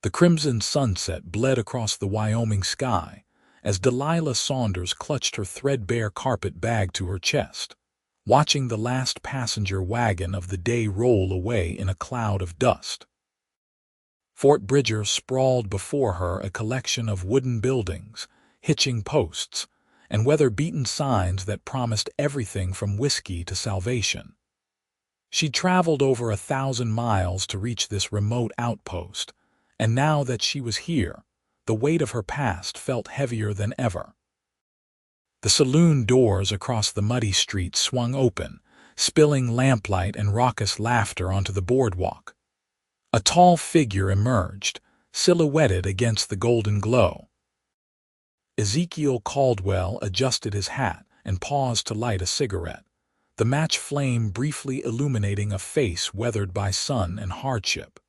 The crimson sunset bled across the Wyoming sky as Delilah Saunders clutched her threadbare carpet bag to her chest, watching the last passenger wagon of the day roll away in a cloud of dust. Fort Bridger sprawled before her, a collection of wooden buildings, hitching posts, and weather-beaten signs that promised everything from whiskey to salvation. She'd traveled over 1,000 miles to reach this remote outpost, and now that she was here, the weight of her past felt heavier than ever. The saloon doors across the muddy street swung open, spilling lamplight and raucous laughter onto the boardwalk. A tall figure emerged, silhouetted against the golden glow. Ezekiel Caldwell adjusted his hat and paused to light a cigarette, the match flame briefly illuminating a face weathered by sun and hardship.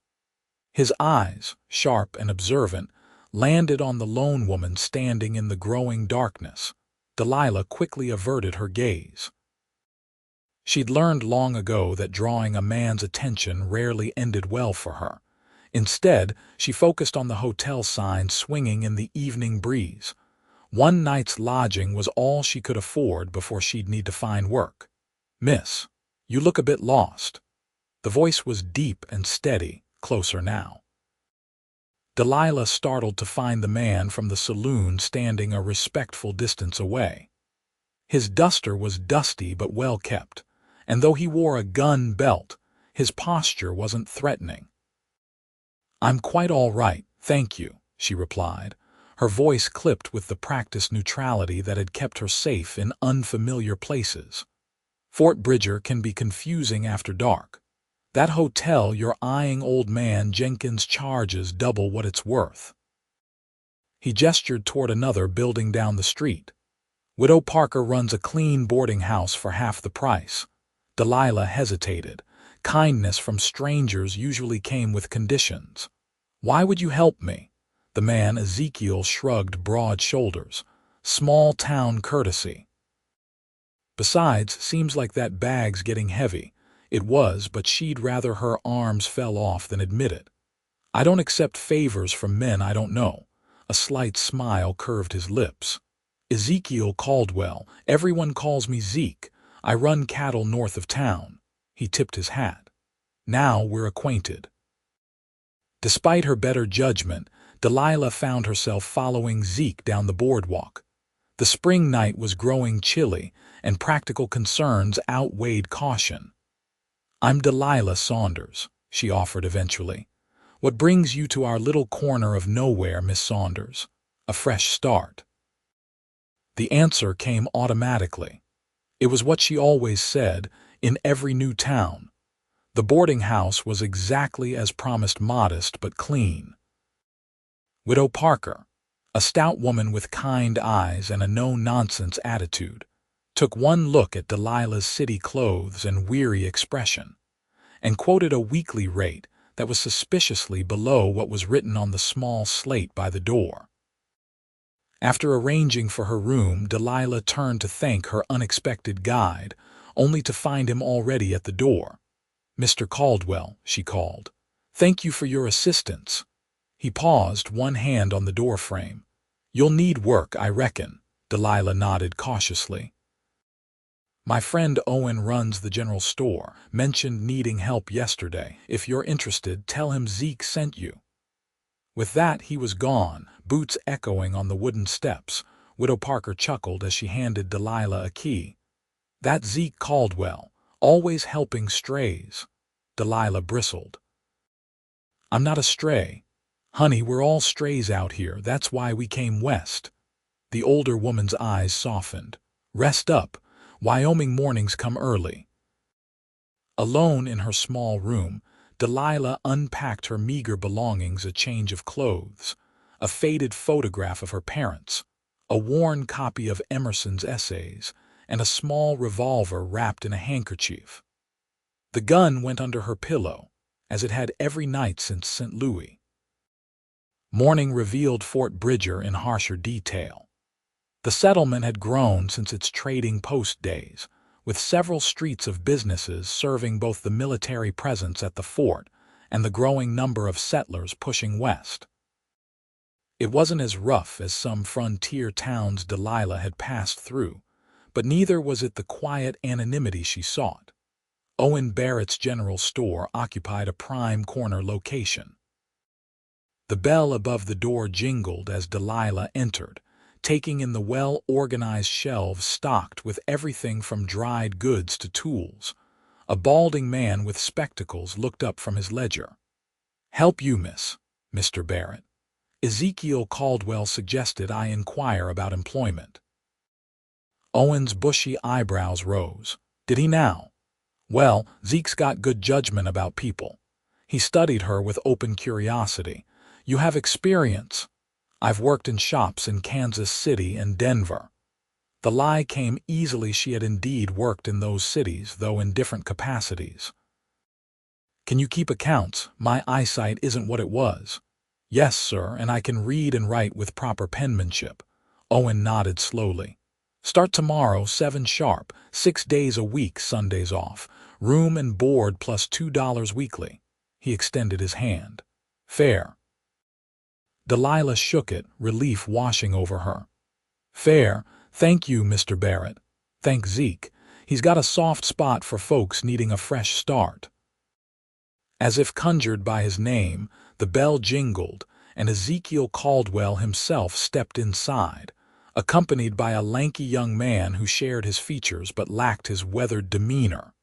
His eyes, sharp and observant, landed on the lone woman standing in the growing darkness. Delilah quickly averted her gaze. She'd learned long ago that drawing a man's attention rarely ended well for her. Instead, she focused on the hotel sign swinging in the evening breeze. One night's lodging was all she could afford before she'd need to find work. "Miss, you look a bit lost." The voice was deep and steady, closer now. Delilah startled to find the man from the saloon standing a respectful distance away. His duster was dusty but well kept, and though he wore a gun belt, his posture wasn't threatening. "I'm quite all right, thank you," she replied, her voice clipped with the practiced neutrality that had kept her safe in unfamiliar places. "Fort Bridger can be confusing after dark. That hotel you're eyeing, old man Jenkins charges double what it's worth." He gestured toward another building down the street. "Widow Parker runs a clean boarding house for half the price." Delilah hesitated. Kindness from strangers usually came with conditions. "Why would you help me?" The man Ezekiel shrugged broad shoulders. "Small-town courtesy." "Besides, seems like that bag's getting heavy." It was, but she'd rather her arms fell off than admit it. "I don't accept favors from men I don't know." A slight smile curved his lips. "Ezekiel Caldwell. Everyone calls me Zeke. I run cattle north of town." He tipped his hat. "Now we're acquainted." Despite her better judgment, Delilah found herself following Zeke down the boardwalk. The spring night was growing chilly, and practical concerns outweighed caution. "I'm Delilah Saunders," she offered eventually. "What brings you to our little corner of nowhere, Miss Saunders? A fresh start?" The answer came automatically. It was what she always said, in every new town. The boarding house was exactly as promised, modest but clean. Widow Parker, a stout woman with kind eyes and a no-nonsense attitude, took one look at Delilah's city clothes and weary expression, and quoted a weekly rate that was suspiciously below what was written on the small slate by the door. After arranging for her room, Delilah turned to thank her unexpected guide, only to find him already at the door. "Mr. Caldwell," she called, "thank you for your assistance." He paused, one hand on the doorframe. "You'll need work, I reckon." Delilah nodded cautiously. "My friend Owen runs the general store. Mentioned needing help yesterday. If you're interested, tell him Zeke sent you." With that, he was gone, boots echoing on the wooden steps. Widow Parker chuckled as she handed Delilah a key. "That Zeke Caldwell, always helping strays." Delilah bristled. "I'm not a stray. Honey, we're all strays out here. That's why we came west." The older woman's eyes softened. "Rest up. Wyoming mornings come early." Alone in her small room, Delilah unpacked her meager belongings, a change of clothes, a faded photograph of her parents, a worn copy of Emerson's essays, and a small revolver wrapped in a handkerchief. The gun went under her pillow, as it had every night since St. Louis. Morning revealed Fort Bridger in harsher detail. The settlement had grown since its trading post days, with several streets of businesses serving both the military presence at the fort and the growing number of settlers pushing west. It wasn't as rough as some frontier towns Delilah had passed through, but neither was it the quiet anonymity she sought. Owen Barrett's general store occupied a prime corner location. The bell above the door jingled as Delilah entered, taking in the well-organized shelves stocked with everything from dried goods to tools. A balding man with spectacles looked up from his ledger. "Help you, miss, Mr. Barrett. Ezekiel Caldwell suggested I inquire about employment." Owen's bushy eyebrows rose. Did he now? Well, Zeke's got good judgment about people. He studied her with open curiosity. "You have experience." "I've worked in shops in Kansas City and Denver." The lie came easily. She had indeed worked in those cities, though in different capacities. "Can you keep accounts? My eyesight isn't what it was." "Yes, sir, and I can read and write with proper penmanship." Owen nodded slowly. "Start tomorrow, 7 sharp, 6 days a week, Sundays off. Room and board plus $2 weekly." He extended his hand. "Fair." Delilah shook it, relief washing over her. "Fair. Thank you, Mr. Barrett. Thank Zeke. He's got a soft spot for folks needing a fresh start." As if conjured by his name, the bell jingled, and Ezekiel Caldwell himself stepped inside, accompanied by a lanky young man who shared his features but lacked his weathered demeanor.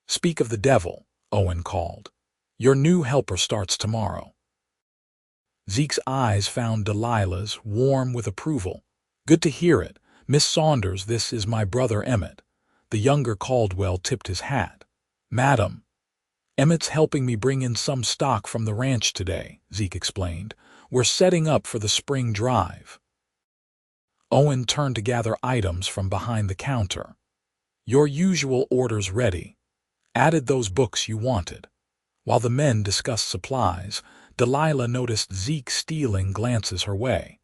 "Speak of the devil," Owen called. "Your new helper starts tomorrow." Zeke's eyes found Delilah's, warm with approval. "Good to hear it. Miss Saunders, this is my brother Emmett." The younger Caldwell tipped his hat. "Madam." "Emmett's helping me bring in some stock from the ranch today," Zeke explained. "We're setting up for the spring drive." Owen turned to gather items from behind the counter. "Your usual orders ready. Added those books you wanted." While the men discussed supplies, Delilah noticed Zeke stealing glances her way.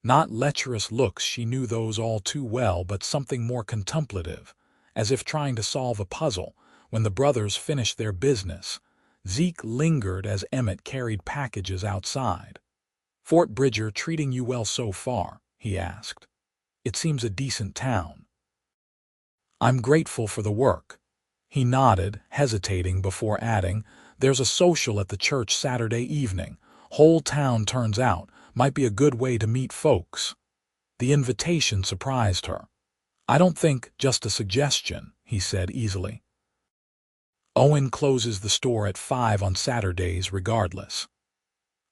Not lecherous looks, she knew those all too well, but something more contemplative, as if trying to solve a puzzle. When the brothers finished their business, Zeke lingered as Emmett carried packages outside. "Fort Bridger treating you well so far?" he asked. "It seems a decent town." "I'm grateful for the work." He nodded, hesitating before adding, "There's a social at the church Saturday evening. Whole town turns out. Might be a good way to meet folks." The invitation surprised her. "I don't think, just a suggestion," he said easily. "Owen closes the store at 5 on Saturdays regardless."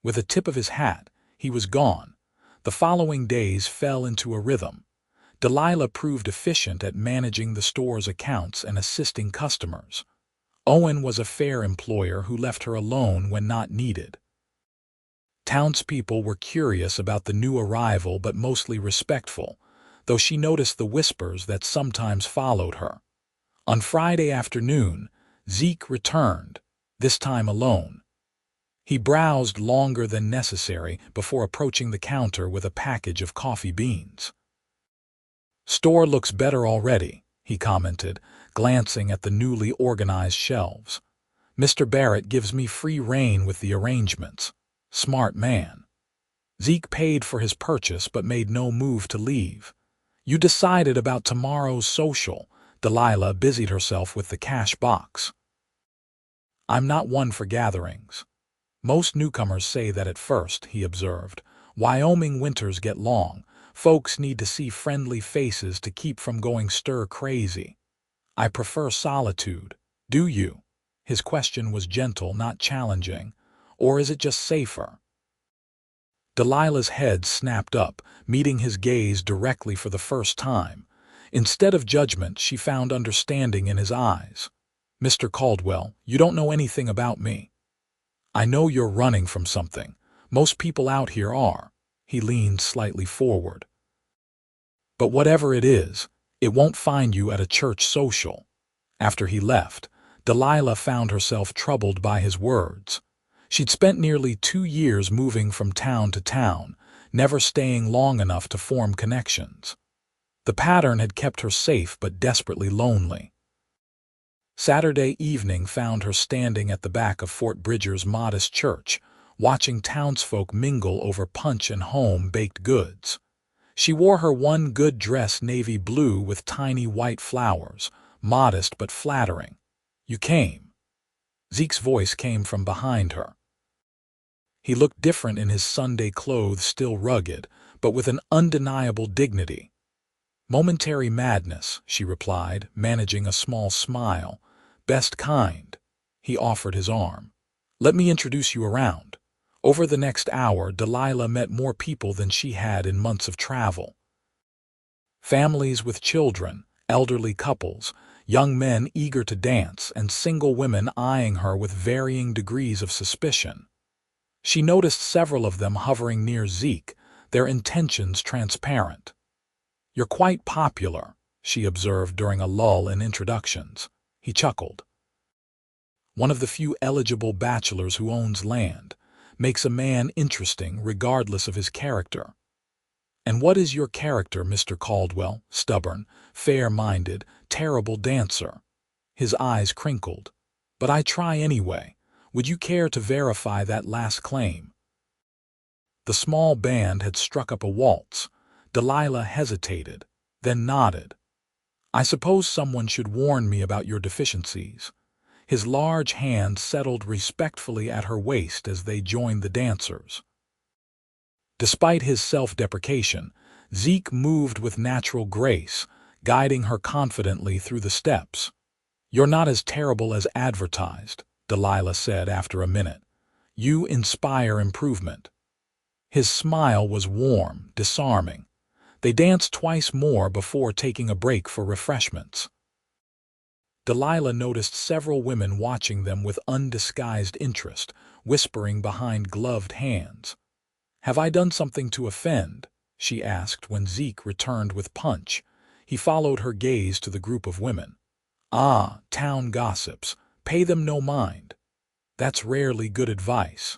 With a tip of his hat, he was gone. The following days fell into a rhythm. Delilah proved efficient at managing the store's accounts and assisting customers. Owen was a fair employer who left her alone when not needed. Townspeople were curious about the new arrival but mostly respectful, though she noticed the whispers that sometimes followed her. On Friday afternoon, Zeke returned, this time alone. He browsed longer than necessary before approaching the counter with a package of coffee beans. "Store looks better already," he commented, glancing at the newly organized shelves. "Mr. Barrett gives me free rein with the arrangements. Smart man." Zeke paid for his purchase but made no move to leave. "You decided about tomorrow's social." Delilah busied herself with the cash box. "I'm not one for gatherings." "Most newcomers say that at first," he observed. "Wyoming winters get long. Folks need to see friendly faces to keep from going stir-crazy." "I prefer solitude." "Do you?" His question was gentle, not challenging. "Or is it just safer?" Delilah's head snapped up, meeting his gaze directly for the first time. Instead of judgment, she found understanding in his eyes. "Mr. Caldwell, you don't know anything about me." "I know you're running from something. Most people out here are." He leaned slightly forward. "But whatever it is, it won't find you at a church social." After he left, Delilah found herself troubled by his words. She'd spent nearly 2 years moving from town to town, never staying long enough to form connections. The pattern had kept her safe but desperately lonely. Saturday evening found her standing at the back of Fort Bridger's modest church, watching townsfolk mingle over punch and home-baked goods. She wore her one good dress navy blue with tiny white flowers, modest but flattering. "You came." Zeke's voice came from behind her. He looked different in his Sunday clothes, still rugged, but with an undeniable dignity. "Momentary madness," she replied, managing a small smile. "Best kind." He offered his arm. "Let me introduce you around." Over the next hour, Delilah met more people than she had in months of travel. Families with children, elderly couples, young men eager to dance, and single women eyeing her with varying degrees of suspicion. She noticed several of them hovering near Zeke, their intentions transparent. "You're quite popular," she observed during a lull in introductions. He chuckled. "One of the few eligible bachelors who owns land. Makes a man interesting regardless of his character." "And what is your character, Mr. Caldwell?" "Stubborn, fair-minded, terrible dancer." His eyes crinkled. "But I try anyway. Would you care to verify that last claim?" The small band had struck up a waltz. Delilah hesitated, then nodded. "I suppose someone should warn me about your deficiencies." His large hand settled respectfully at her waist as they joined the dancers. Despite his self-deprecation, Zeke moved with natural grace, guiding her confidently through the steps. "You're not as terrible as advertised," Delilah said after a minute. "You inspire improvement." His smile was warm, disarming. They danced twice more before taking a break for refreshments. Delilah noticed several women watching them with undisguised interest, whispering behind gloved hands. "Have I done something to offend?" she asked when Zeke returned with punch. He followed her gaze to the group of women. "Ah, town gossips. Pay them no mind." "That's rarely good advice."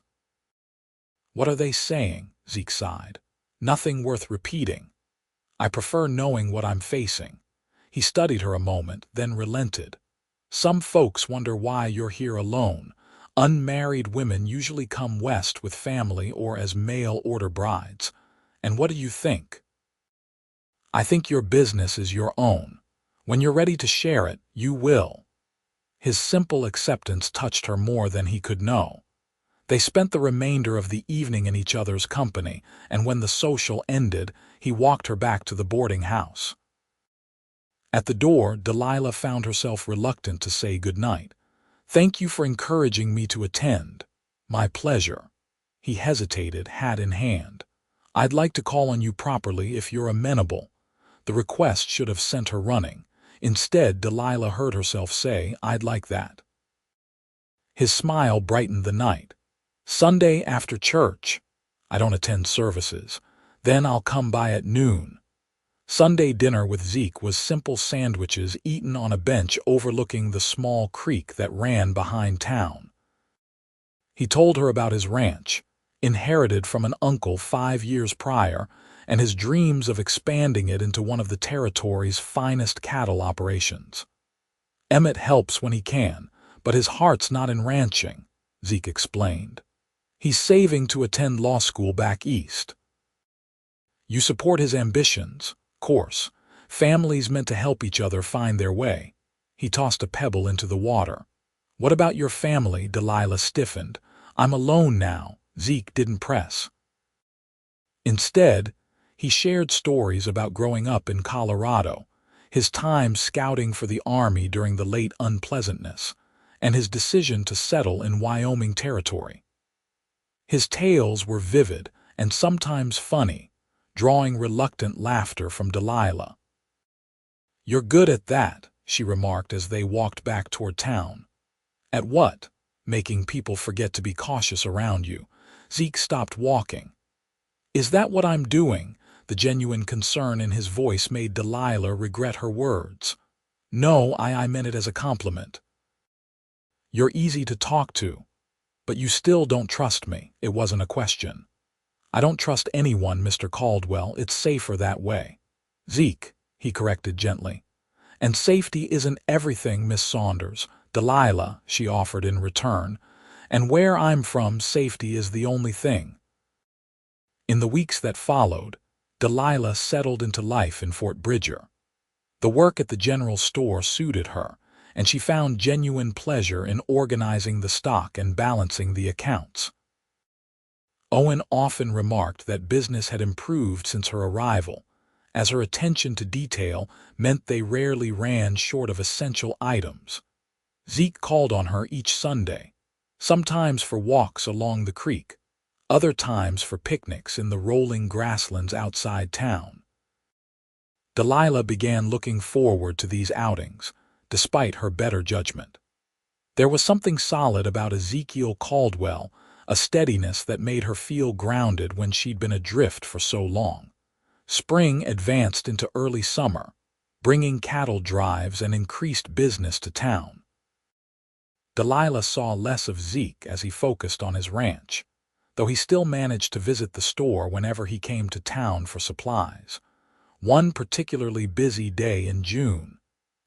"What are they saying?" Zeke sighed. "Nothing worth repeating. I prefer knowing what I'm facing." He studied her a moment, then relented. "Some folks wonder why you're here alone. Unmarried women usually come west with family or as mail-order brides. And what do you think?" "I think your business is your own. When you're ready to share it, you will." His simple acceptance touched her more than he could know. They spent the remainder of the evening in each other's company, and when the social ended, he walked her back to the boarding house. At the door, Delilah found herself reluctant to say goodnight. "Thank you for encouraging me to attend." "My pleasure." He hesitated, hat in hand. "I'd like to call on you properly if you're amenable." The request should have sent her running. Instead, Delilah heard herself say, "I'd like that." His smile brightened the night. "Sunday after church." "I don't attend services." "Then I'll come by at noon." Sunday dinner with Zeke was simple sandwiches eaten on a bench overlooking the small creek that ran behind town. He told her about his ranch, inherited from an uncle 5 years prior, and his dreams of expanding it into one of the territory's finest cattle operations. "Emmett helps when he can, but his heart's not in ranching," Zeke explained. "He's saving to attend law school back east." "You support his ambitions." "Course. Families meant to help each other find their way." He tossed a pebble into the water. "What about your family?" Delilah stiffened. "I'm alone now." Zeke didn't press. Instead, he shared stories about growing up in Colorado, his time scouting for the Army during the late unpleasantness, and his decision to settle in Wyoming territory. His tales were vivid and sometimes funny, drawing reluctant laughter from Delilah. "You're good at that," she remarked as they walked back toward town. "At what?" "Making people forget to be cautious around you." Zeke stopped walking. "Is that what I'm doing?" The genuine concern in his voice made Delilah regret her words. "No, I meant it as a compliment." "You're easy to talk to. But you still don't trust me." It wasn't a question. "I don't trust anyone, Mr. Caldwell. It's safer that way." "Zeke," he corrected gently. "And safety isn't everything, Miss Saunders, Delilah," she offered in return. "And where I'm from, safety is the only thing." In the weeks that followed, Delilah settled into life in Fort Bridger. The work at the general store suited her, and she found genuine pleasure in organizing the stock and balancing the accounts. Owen often remarked that business had improved since her arrival, as her attention to detail meant they rarely ran short of essential items. Zeke called on her each Sunday, sometimes for walks along the creek, other times for picnics in the rolling grasslands outside town. Delilah began looking forward to these outings, despite her better judgment. There was something solid about Ezekiel Caldwell, a steadiness that made her feel grounded when she'd been adrift for so long. Spring advanced into early summer, bringing cattle drives and increased business to town. Delilah saw less of Zeke as he focused on his ranch, though he still managed to visit the store whenever he came to town for supplies. One particularly busy day in June,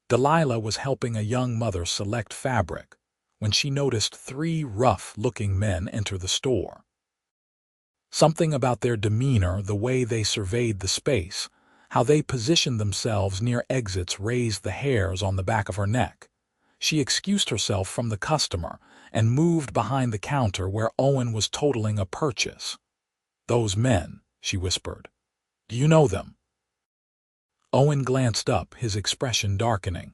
Delilah was helping a young mother select fabric when she noticed 3 rough-looking men enter the store. Something about their demeanor, the way they surveyed the space, how they positioned themselves near exits raised the hairs on the back of her neck. She excused herself from the customer and moved behind the counter where Owen was totaling a purchase. "Those men," she whispered. "Do you know them?" Owen glanced up, his expression darkening.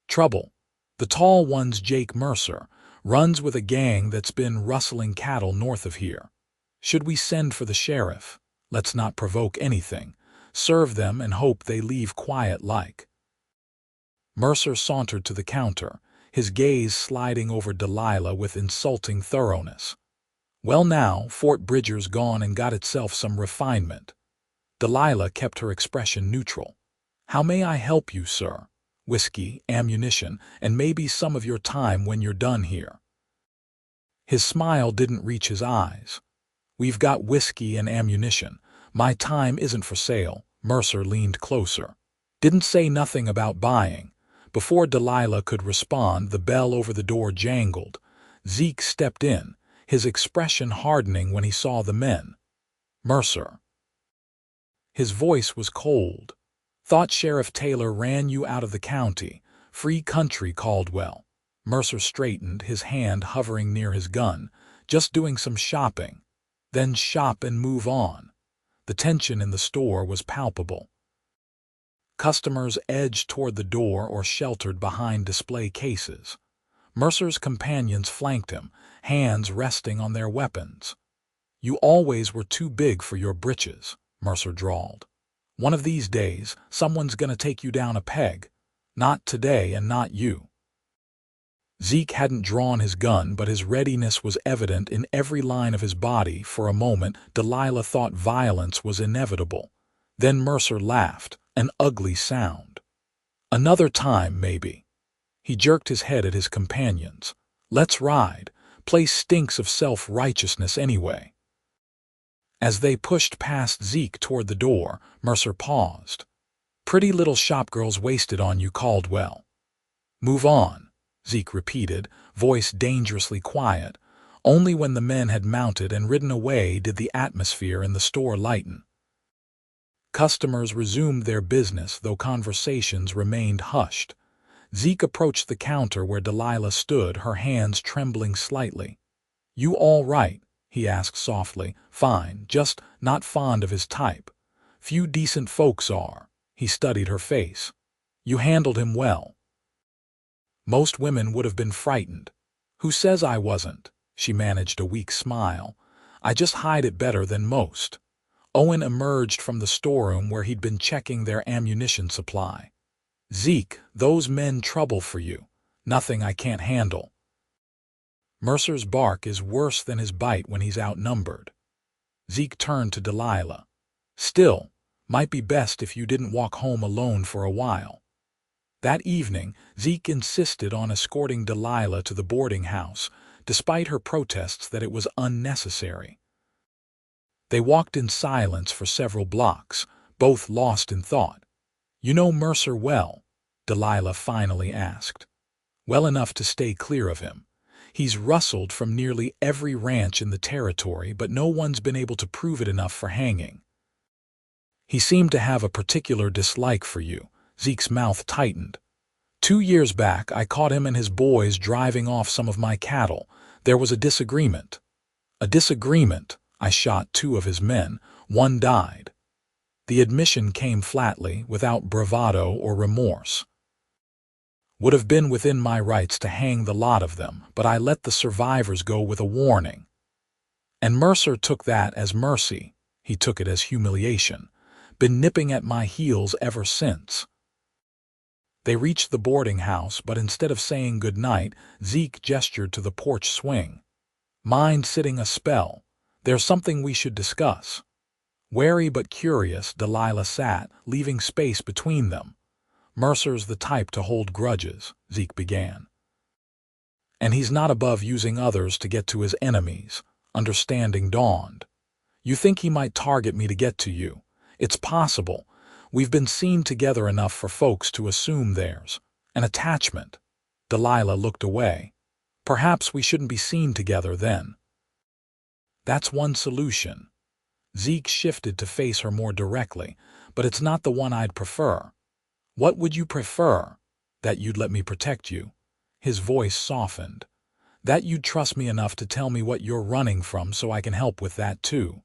"Trouble. The tall one's Jake Mercer, runs with a gang that's been rustling cattle north of here. Should we send for the sheriff? Let's not provoke anything. Serve them and hope they leave quiet like." Mercer sauntered to the counter, his gaze sliding over Delilah with insulting thoroughness. "Well now, Fort Bridger's gone and got itself some refinement." Delilah kept her expression neutral. "How may I help you, sir? Whiskey, ammunition, and maybe some of your time when you're done here." His smile didn't reach his eyes. "We've got whiskey and ammunition. My time isn't for sale." Mercer leaned closer. "Didn't say nothing about buying." Before Delilah could respond, the bell over the door jangled. Zeke stepped in, his expression hardening when he saw the men. "Mercer." His voice was cold. "Thought Sheriff Taylor ran you out of the county. Free country, Caldwell." Mercer straightened, his hand hovering near his gun. "Just doing some shopping." "Then shop and move on." The tension in the store was palpable. Customers edged toward the door or sheltered behind display cases. Mercer's companions flanked him, hands resting on their weapons. "You always were too big for your britches," Mercer drawled. "One of these days, someone's gonna take you down a peg. Not today and not you." Zeke hadn't drawn his gun, but his readiness was evident in every line of his body. For a moment, Delilah thought violence was inevitable. Then Mercer laughed, an ugly sound. "Another time, maybe." He jerked his head at his companions. "Let's ride. Place stinks of self-righteousness anyway." As they pushed past Zeke toward the door, Mercer paused. "Pretty little shopgirls wasted on you, Caldwell." "Move on," Zeke repeated, voice dangerously quiet. Only when the men had mounted and ridden away did the atmosphere in the store lighten. Customers resumed their business, though conversations remained hushed. Zeke approached the counter where Delilah stood, her hands trembling slightly. "You all right?" he asked softly. "Fine, just not fond of his type. Few decent folks are." He studied her face. "You handled him well." "Most women would have been frightened." "Who says I wasn't?" She managed a weak smile. "I just hide it better than most." Owen emerged from the storeroom where he'd been checking their ammunition supply. "Zeke, those men trouble for you. Nothing I can't handle." "Mercer's bark is worse than his bite when he's outnumbered." Zeke turned to Delilah. "Still, might be best if you didn't walk home alone for a while." That evening, Zeke insisted on escorting Delilah to the boarding house, despite her protests that it was unnecessary. They walked in silence for several blocks, both lost in thought. "You know Mercer well." Delilah finally asked. Well enough to stay clear of him. He's rustled from nearly every ranch in the territory, but no one's been able to prove it enough for hanging. He seemed to have a particular dislike for you. Zeke's mouth tightened. 2 years back, I caught him and his boys driving off some of my cattle. There was a disagreement. A disagreement. I shot 2 of his men. 1 died. The admission came flatly, without bravado or remorse. Would have been within my rights to hang the lot of them, but I let the survivors go with a warning. And Mercer took that as mercy. He took it as humiliation. Been nipping at my heels ever since. They reached the boarding house, but instead of saying good night, Zeke gestured to the porch swing. Mind sitting a spell? There's something we should discuss. Wary but curious, Delilah sat, leaving space between them. Mercer's the type to hold grudges, Zeke began. And he's not above using others to get to his enemies. Understanding dawned. You think he might target me to get to you? It's possible. We've been seen together enough for folks to assume there's an attachment. Delilah looked away. Perhaps we shouldn't be seen together then. That's one solution. Zeke shifted to face her more directly, but it's not the one I'd prefer. What would you prefer? That you'd let me protect you? His voice softened. That you'd trust me enough to tell me what you're running from so I can help with that too.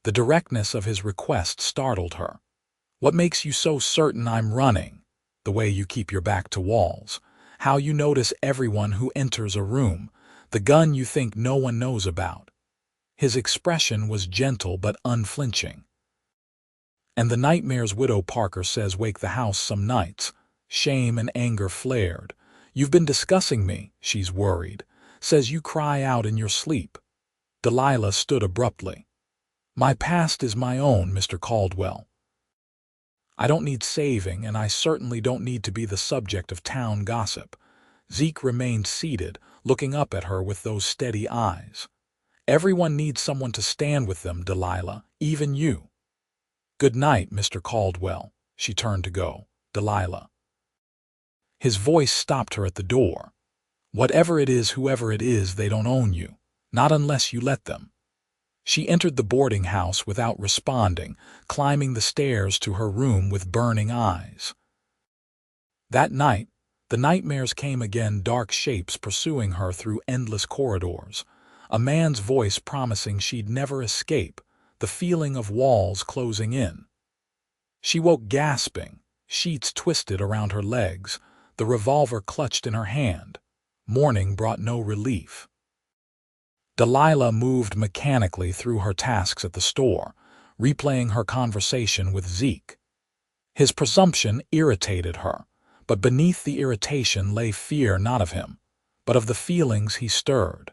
The directness of his request startled her. What makes you so certain I'm running? The way you keep your back to walls. How you notice everyone who enters a room. The gun you think no one knows about. His expression was gentle but unflinching. And the nightmares Widow Parker says wake the house some nights. Shame and anger flared. You've been discussing me, she's worried. Says you cry out in your sleep. Delilah stood abruptly. My past is my own, Mr. Caldwell. I don't need saving, and I certainly don't need to be the subject of town gossip. Zeke remained seated, looking up at her with those steady eyes. Everyone needs someone to stand with them, Delilah, even you. Good night, Mr. Caldwell. She turned to go. Delilah. His voice stopped her at the door. Whatever it is, whoever it is, they don't own you. Not unless you let them. She entered the boarding house without responding, climbing the stairs to her room with burning eyes. That night, the nightmares came again, dark shapes pursuing her through endless corridors. A man's voice promising she'd never escape, the feeling of walls closing in. She woke gasping, sheets twisted around her legs, the revolver clutched in her hand. Morning brought no relief. Delilah moved mechanically through her tasks at the store, replaying her conversation with Zeke. His presumption irritated her, but beneath the irritation lay fear not of him, but of the feelings he stirred.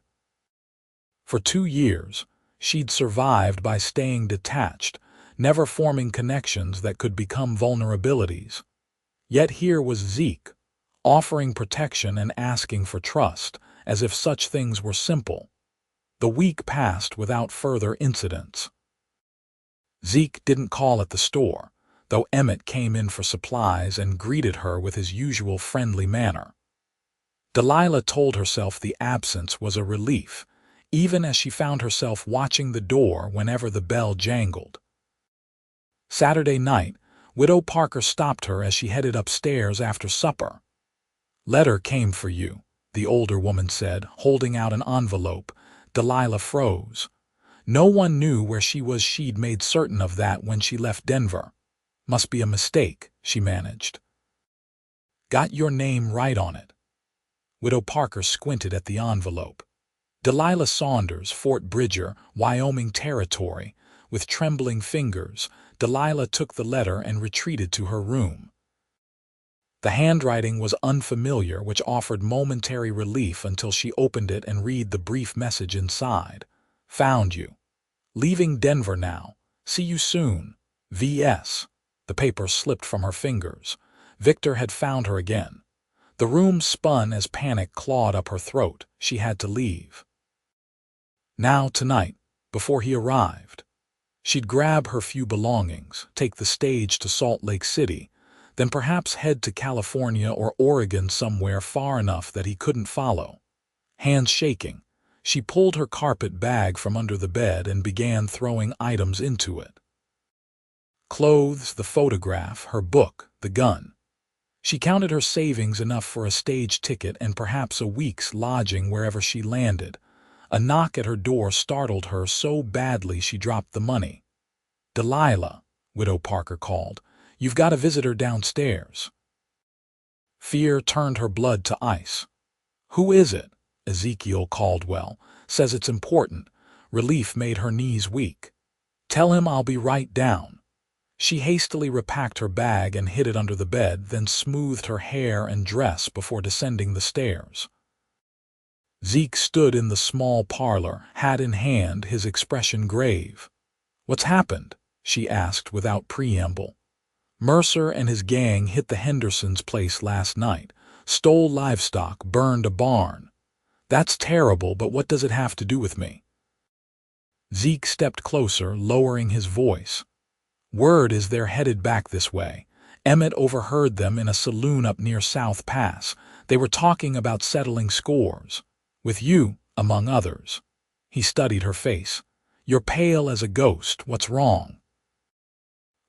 For 2 years, she'd survived by staying detached, never forming connections that could become vulnerabilities. Yet here was Zeke, offering protection and asking for trust, as if such things were simple. The week passed without further incidents. Zeke didn't call at the store, though Emmett came in for supplies and greeted her with his usual friendly manner. Delilah told herself the absence was a relief, even as she found herself watching the door whenever the bell jangled. Saturday night, Widow Parker stopped her as she headed upstairs after supper. Letter came for you, the older woman said, holding out an envelope. Delilah froze. No one knew where she was. She'd made certain of that when she left Denver. Must be a mistake, she managed. Got your name right on it. Widow Parker squinted at the envelope. Delilah Saunders, Fort Bridger, Wyoming Territory. With trembling fingers, Delilah took the letter and retreated to her room. The handwriting was unfamiliar, which offered momentary relief until she opened it and read the brief message inside. Found you. Leaving Denver now. See you soon. V.S. The paper slipped from her fingers. Victor had found her again. The room spun as panic clawed up her throat. She had to leave. Now, tonight, before he arrived. She'd grab her few belongings, take the stage to Salt Lake City. Then perhaps head to California or Oregon somewhere far enough that he couldn't follow. Hands shaking, she pulled her carpet bag from under the bed and began throwing items into it. Clothes, the photograph, her book, the gun. She counted her savings enough for a stage ticket and perhaps a week's lodging wherever she landed. A knock at her door startled her so badly she dropped the money. "Delilah," Widow Parker called. "You've got a visitor downstairs." Fear turned her blood to ice. "Who is it?" Ezekiel Caldwell. "Says it's important." Relief made her knees weak. "Tell him I'll be right down." She hastily repacked her bag and hid it under the bed, then smoothed her hair and dress before descending the stairs. Zeke stood in the small parlor, hat in hand, his expression grave. "What's happened?" she asked without preamble. "Mercer and his gang hit the Hendersons' place last night, stole livestock, burned a barn." "That's terrible, but what does it have to do with me?" Zeke stepped closer, lowering his voice. "Word is they're headed back this way. Emmett overheard them in a saloon up near South Pass. They were talking about settling scores. With you, among others." He studied her face. "You're pale as a ghost. What's wrong?"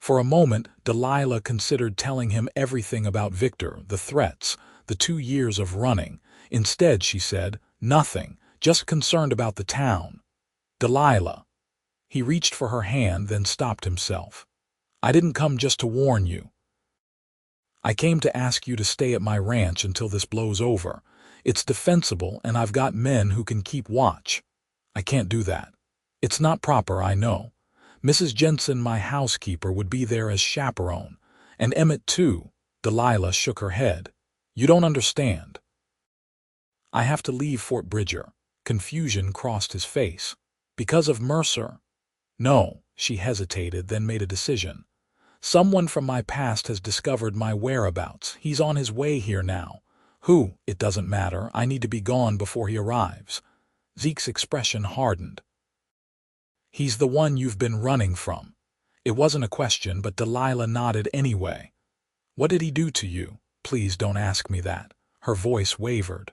For a moment, Delilah considered telling him everything about Victor, the threats, the 2 years of running. Instead, she said, "Nothing, just concerned about the town." "Delilah." He reached for her hand, then stopped himself. "I didn't come just to warn you. I came to ask you to stay at my ranch until this blows over. It's defensible, and I've got men who can keep watch." "I can't do that." "It's not proper, I know. Mrs. Jensen, my housekeeper, would be there as chaperone. And Emmett, too." Delilah shook her head. "You don't understand. I have to leave Fort Bridger." Confusion crossed his face. "Because of Mercer?" "No." She hesitated, then made a decision. "Someone from my past has discovered my whereabouts. He's on his way here now. Who? It doesn't matter. I need to be gone before he arrives." Zeke's expression hardened. "He's the one you've been running from." It wasn't a question, but Delilah nodded anyway. "What did he do to you?" "Please don't ask me that." Her voice wavered.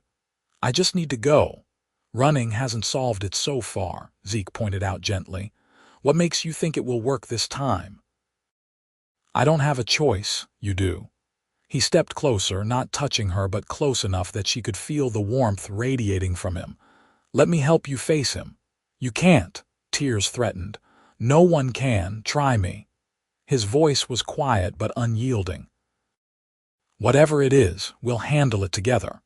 "I just need to go." "Running hasn't solved it so far," Zeke pointed out gently. "What makes you think it will work this time?" "I don't have a choice. You do." He stepped closer, not touching her but close enough that she could feel the warmth radiating from him. "Let me help you face him." "You can't." Tears threatened. "No one can. Try me." His voice was quiet but unyielding. "Whatever it is, we'll handle it together."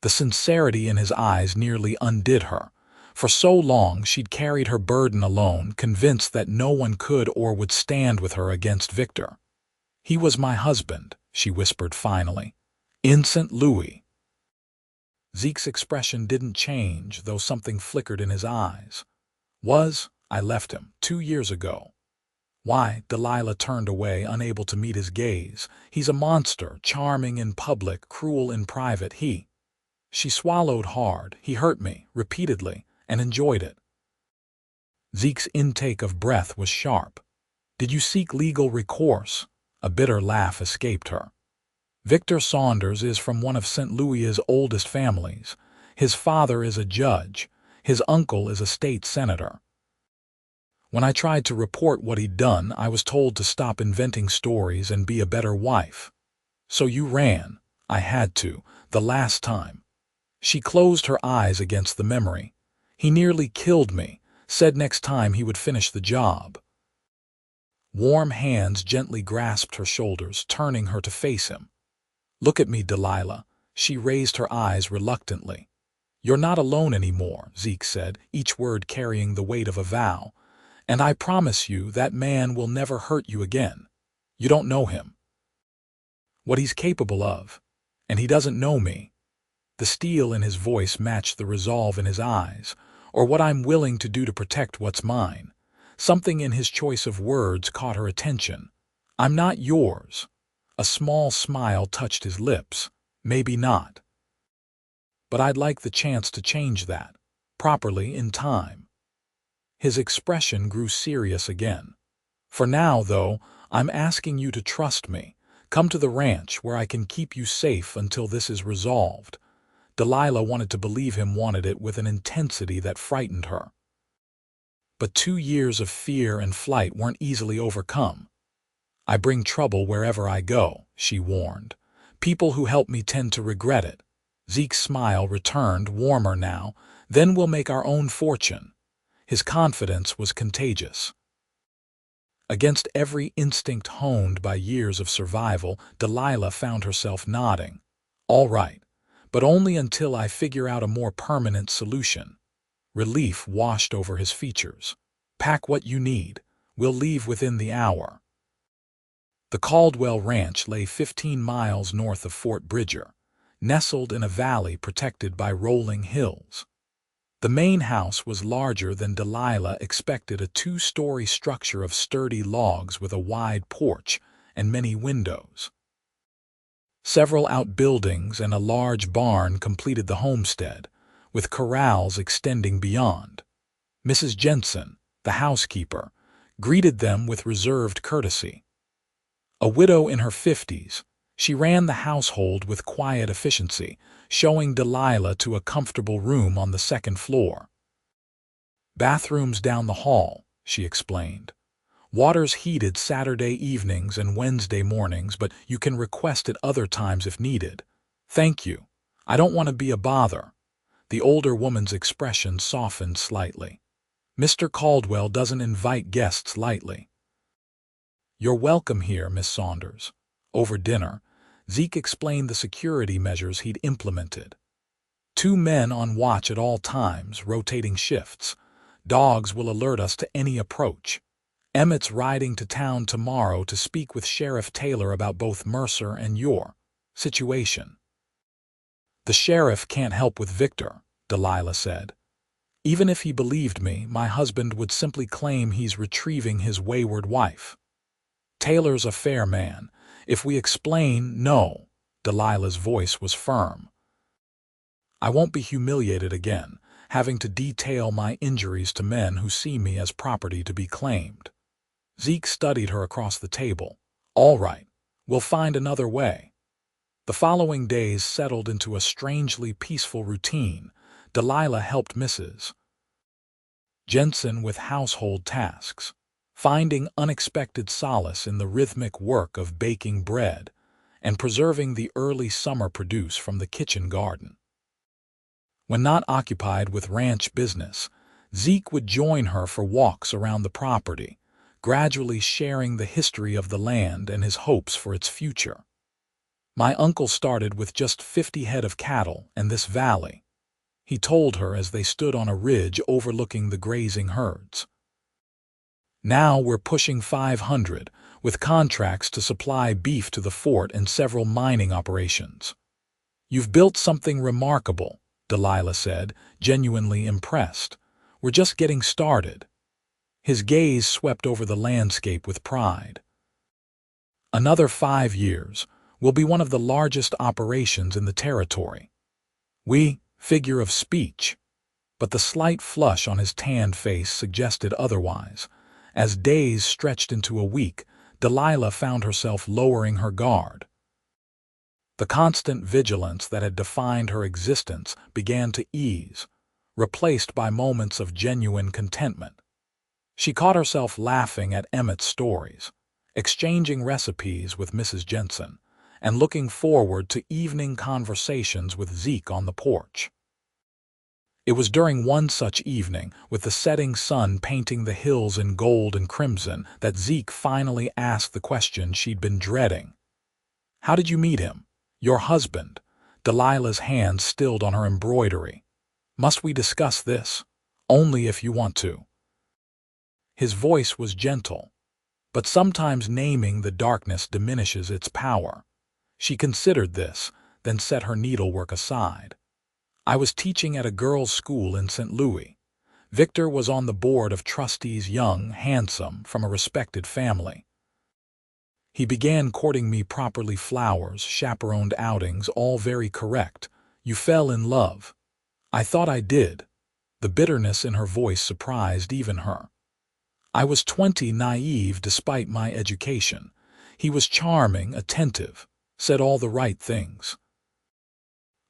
The sincerity in his eyes nearly undid her. For so long she'd carried her burden alone, convinced that no one could or would stand with her against Victor. "He was my husband," she whispered finally. "In St. Louis." Zeke's expression didn't change, though something flickered in his eyes. I left him 2 years ago." "Why?" Delilah turned away, unable to meet his gaze. "He's a monster, charming in public, cruel in private. She swallowed hard. "He hurt me, repeatedly, and enjoyed it." Zeke's intake of breath was sharp. "Did you seek legal recourse?" A bitter laugh escaped her. "Victor Saunders is from one of St. Louis's oldest families. His father is a judge. His uncle is a state senator. When I tried to report what he'd done, I was told to stop inventing stories and be a better wife. So you ran." "I had to, the last time." She closed her eyes against the memory. "He nearly killed me, said next time he would finish the job." Warm hands gently grasped her shoulders, turning her to face him. "Look at me, Delilah." She raised her eyes reluctantly. "You're not alone anymore," Zeke said, each word carrying the weight of a vow. "And I promise you that man will never hurt you again. You don't know him. What he's capable of. And he doesn't know me." The steel in his voice matched the resolve in his eyes. "Or what I'm willing to do to protect what's mine." Something in his choice of words caught her attention. "I'm not yours." A small smile touched his lips. "Maybe not. But I'd like the chance to change that. Properly, in time." His expression grew serious again. "For now, though, I'm asking you to trust me. Come to the ranch where I can keep you safe until this is resolved. Delilah wanted to believe him wanted it with an intensity that frightened her. But 2 years of fear and flight weren't easily overcome. I bring trouble wherever I go, she warned. People who help me tend to regret it. Zeke's smile returned, warmer now. Then we'll make our own fortune. His confidence was contagious. Against every instinct honed by years of survival, Delilah found herself nodding. All right, but only until I figure out a more permanent solution. Relief washed over his features. Pack what you need. We'll leave within the hour. The Caldwell Ranch lay 15 miles north of Fort Bridger, nestled in a valley protected by rolling hills. The main house was larger than Delilah expected, a 2-story structure of sturdy logs with a wide porch and many windows. Several outbuildings and a large barn completed the homestead, with corrals extending beyond. Mrs. Jensen, the housekeeper, greeted them with reserved courtesy. A widow in her 50s, she ran the household with quiet efficiency, showing Delilah to a comfortable room on the second floor. Bathrooms down the hall, she explained. Water's heated Saturday evenings and Wednesday mornings, but you can request it other times if needed. Thank you. I don't want to be a bother. The older woman's expression softened slightly. Mr. Caldwell doesn't invite guests lightly. You're welcome here, Miss Saunders. Over dinner, Zeke explained the security measures he'd implemented. 2 men on watch at all times, rotating shifts. Dogs will alert us to any approach. Emmett's riding to town tomorrow to speak with Sheriff Taylor about both Mercer and your situation. The sheriff can't help with Victor, Delilah said. Even if he believed me, my husband would simply claim he's retrieving his wayward wife. Taylor's a fair man. If we explain, no, Delilah's voice was firm. I won't be humiliated again, having to detail my injuries to men who see me as property to be claimed. Zeke studied her across the table. All right, we'll find another way. The following days settled into a strangely peaceful routine. Delilah helped Mrs. Jensen with household tasks, finding unexpected solace in the rhythmic work of baking bread and preserving the early summer produce from the kitchen garden. When not occupied with ranch business, Zeke would join her for walks around the property, gradually sharing the history of the land and his hopes for its future. My uncle started with just 50 head of cattle and this valley, he told her as they stood on a ridge overlooking the grazing herds. Now we're pushing 500, with contracts to supply beef to the fort and several mining operations. You've built something remarkable, Delilah said, genuinely impressed. We're just getting started. His gaze swept over the landscape with pride. Another 5 years will be one of the largest operations in the territory. Figure of speech. But the slight flush on his tanned face suggested otherwise. As days stretched into a week, Delilah found herself lowering her guard. The constant vigilance that had defined her existence began to ease, replaced by moments of genuine contentment. She caught herself laughing at Emmett's stories, exchanging recipes with Mrs. Jensen, and looking forward to evening conversations with Zeke on the porch. It was during one such evening, with the setting sun painting the hills in gold and crimson, that Zeke finally asked the question she'd been dreading. How did you meet him? Your husband. Delilah's hand stilled on her embroidery. Must we discuss this? Only if you want to. His voice was gentle, but sometimes naming the darkness diminishes its power. She considered this, then set her needlework aside. I was teaching at a girls' school in St. Louis. Victor was on the board of trustees, young, handsome, from a respected family. He began courting me properly, flowers, chaperoned outings, all very correct. You fell in love. I thought I did. The bitterness in her voice surprised even her. I was 20, naive despite my education. He was charming, attentive, said all the right things.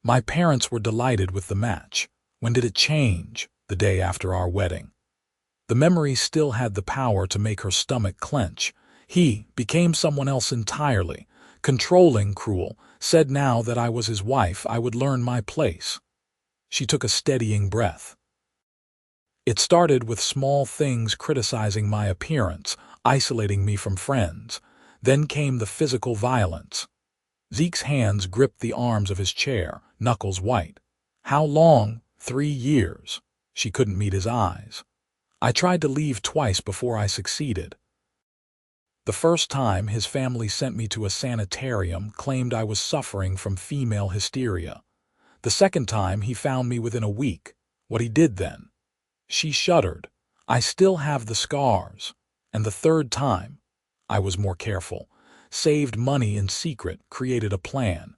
My parents were delighted with the match. When did it change? The day after our wedding. The memory still had the power to make her stomach clench. He became someone else entirely, controlling, cruel, said now that I was his wife I would learn my place. She took a steadying breath. It started with small things criticizing my appearance, isolating me from friends. Then came the physical violence. Zeke's hands gripped the arms of his chair, knuckles white. How long? 3 years. She couldn't meet his eyes. I tried to leave twice before I succeeded. The first time his family sent me to a sanitarium, claimed I was suffering from female hysteria. The second time he found me within a week. What he did then? She shuddered. I still have the scars. And the third time, I was more careful. Saved money in secret, created a plan.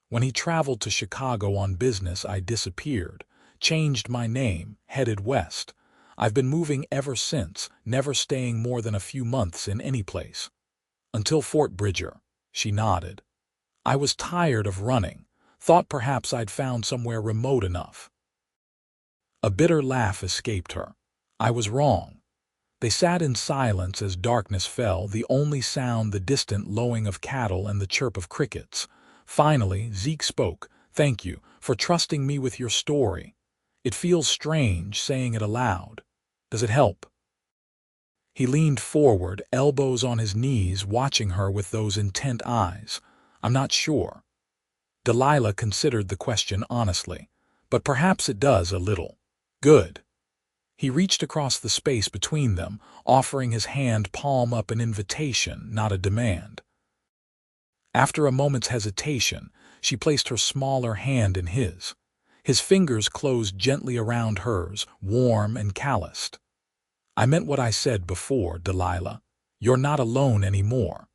When he traveled to Chicago on business, I disappeared, changed my name, headed west. I've been moving ever since, never staying more than a few months in any place. Until Fort Bridger. She nodded. I was tired of running, thought perhaps I'd found somewhere remote enough. A bitter laugh escaped her. I was wrong. They sat in silence as darkness fell, the only sound the distant lowing of cattle and the chirp of crickets. Finally, Zeke spoke. Thank you for trusting me with your story. It feels strange saying it aloud. Does it help? He leaned forward, elbows on his knees, watching her with those intent eyes. I'm not sure. Delilah considered the question honestly. But perhaps it does a little. Good. He reached across the space between them, offering his hand, palm up, an invitation, not a demand. After a moment's hesitation, she placed her smaller hand in his. His fingers closed gently around hers, warm and calloused. I meant what I said before, Delilah. You're not alone anymore.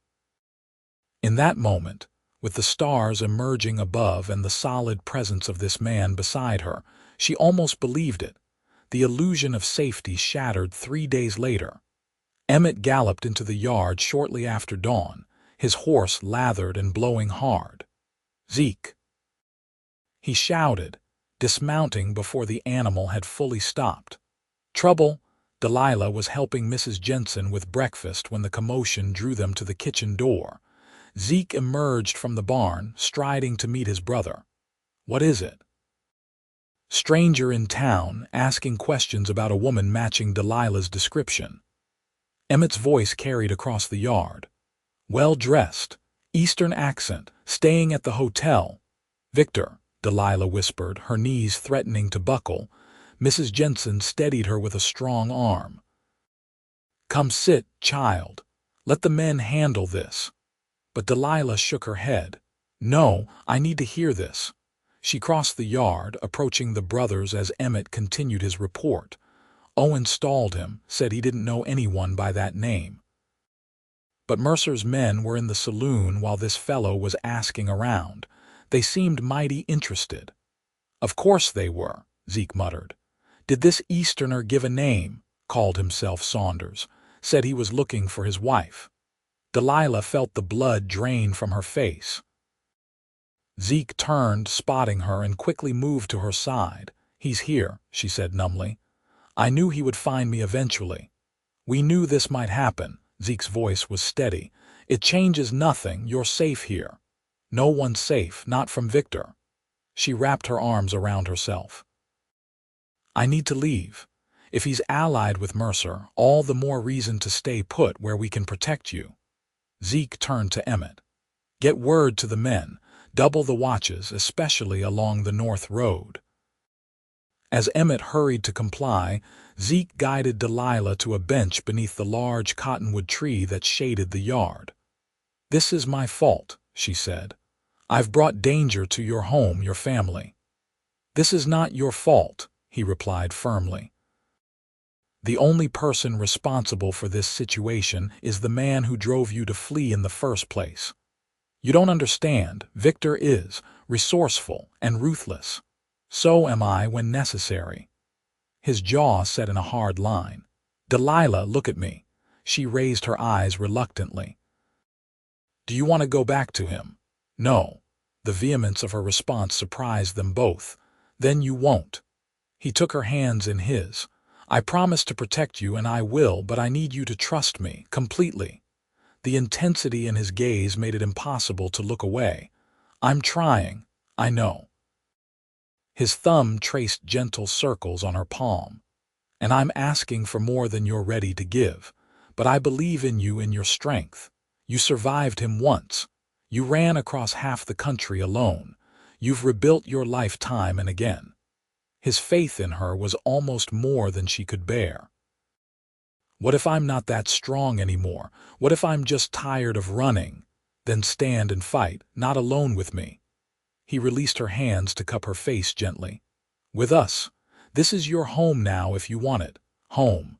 In that moment, with the stars emerging above and the solid presence of this man beside her, she almost believed it. The illusion of safety shattered 3 days later. Emmett galloped into the yard shortly after dawn, his horse lathered and blowing hard. Zeke! He shouted, dismounting before the animal had fully stopped. Trouble! Delilah was helping Mrs. Jensen with breakfast when the commotion drew them to the kitchen door. Zeke emerged from the barn, striding to meet his brother. What is it? Stranger in town, asking questions about a woman matching Delilah's description. Emmett's voice carried across the yard. Well-dressed, Eastern accent, staying at the hotel. Victor, Delilah whispered, her knees threatening to buckle. Mrs. Jensen steadied her with a strong arm. Come sit, child. Let the men handle this. But Delilah shook her head. No, I need to hear this. She crossed the yard, approaching the brothers as Emmett continued his report. Owen stalled him, said he didn't know anyone by that name. But Mercer's men were in the saloon while this fellow was asking around. They seemed mighty interested. Of course they were, Zeke muttered. Did this Easterner give a name? Called himself Saunders. Said he was looking for his wife. Delilah felt the blood drain from her face. Zeke turned, spotting her, and quickly moved to her side. He's here, she said numbly. I knew he would find me eventually. We knew this might happen. Zeke's voice was steady. It changes nothing. You're safe here. No one's safe, not from Victor. She wrapped her arms around herself. I need to leave. If he's allied with Mercer, all the more reason to stay put where we can protect you. Zeke turned to Emmett. Get word to the men. Double the watches, especially along the North Road. As Emmett hurried to comply, Zeke guided Delilah to a bench beneath the large cottonwood tree that shaded the yard. This is my fault, she said. I've brought danger to your home, your family. This is not your fault, he replied firmly. The only person responsible for this situation is the man who drove you to flee in the first place. You don't understand. Victor is resourceful and ruthless. So am I when necessary. His jaw set in a hard line. Delilah, look at me. She raised her eyes reluctantly. Do you want to go back to him? No. The vehemence of her response surprised them both. Then you won't. He took her hands in his. I promise to protect you, and I will, but I need you to trust me, completely. The intensity in his gaze made it impossible to look away. I'm trying, I know. His thumb traced gentle circles on her palm. And I'm asking for more than you're ready to give. But I believe in you and your strength. You survived him once. You ran across half the country alone. You've rebuilt your life time and again. His faith in her was almost more than she could bear. What if I'm not that strong anymore? What if I'm just tired of running? Then stand and fight, not alone with me. He released her hands to cup her face gently. With us. This is your home now if you want it. Home.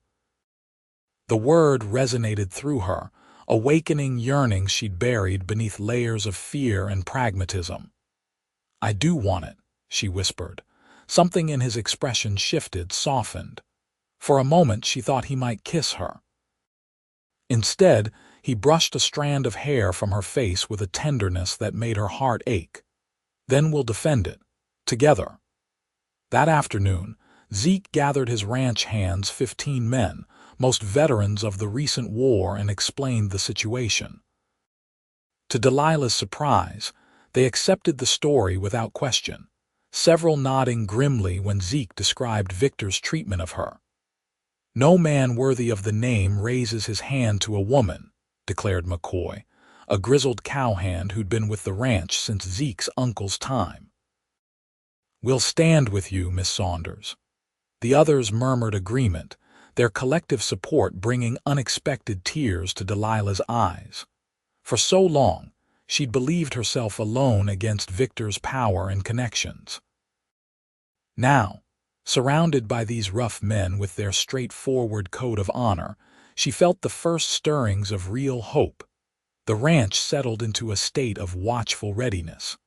The word resonated through her, awakening yearnings she'd buried beneath layers of fear and pragmatism. I do want it, she whispered. Something in his expression shifted, softened. For a moment she thought he might kiss her. Instead, he brushed a strand of hair from her face with a tenderness that made her heart ache. Then we'll defend it. Together. That afternoon, Zeke gathered his ranch hands, 15 men, most veterans of the recent war, and explained the situation. To Delilah's surprise, they accepted the story without question, several nodding grimly when Zeke described Victor's treatment of her. No man worthy of the name raises his hand to a woman, declared McCoy, a grizzled cowhand who'd been with the ranch since Zeke's uncle's time. We'll stand with you, Miss Saunders. The others murmured agreement, their collective support bringing unexpected tears to Delilah's eyes. For so long, she'd believed herself alone against Victor's power and connections. Now, surrounded by these rough men with their straightforward code of honor, she felt the first stirrings of real hope. The ranch settled into a state of watchful readiness.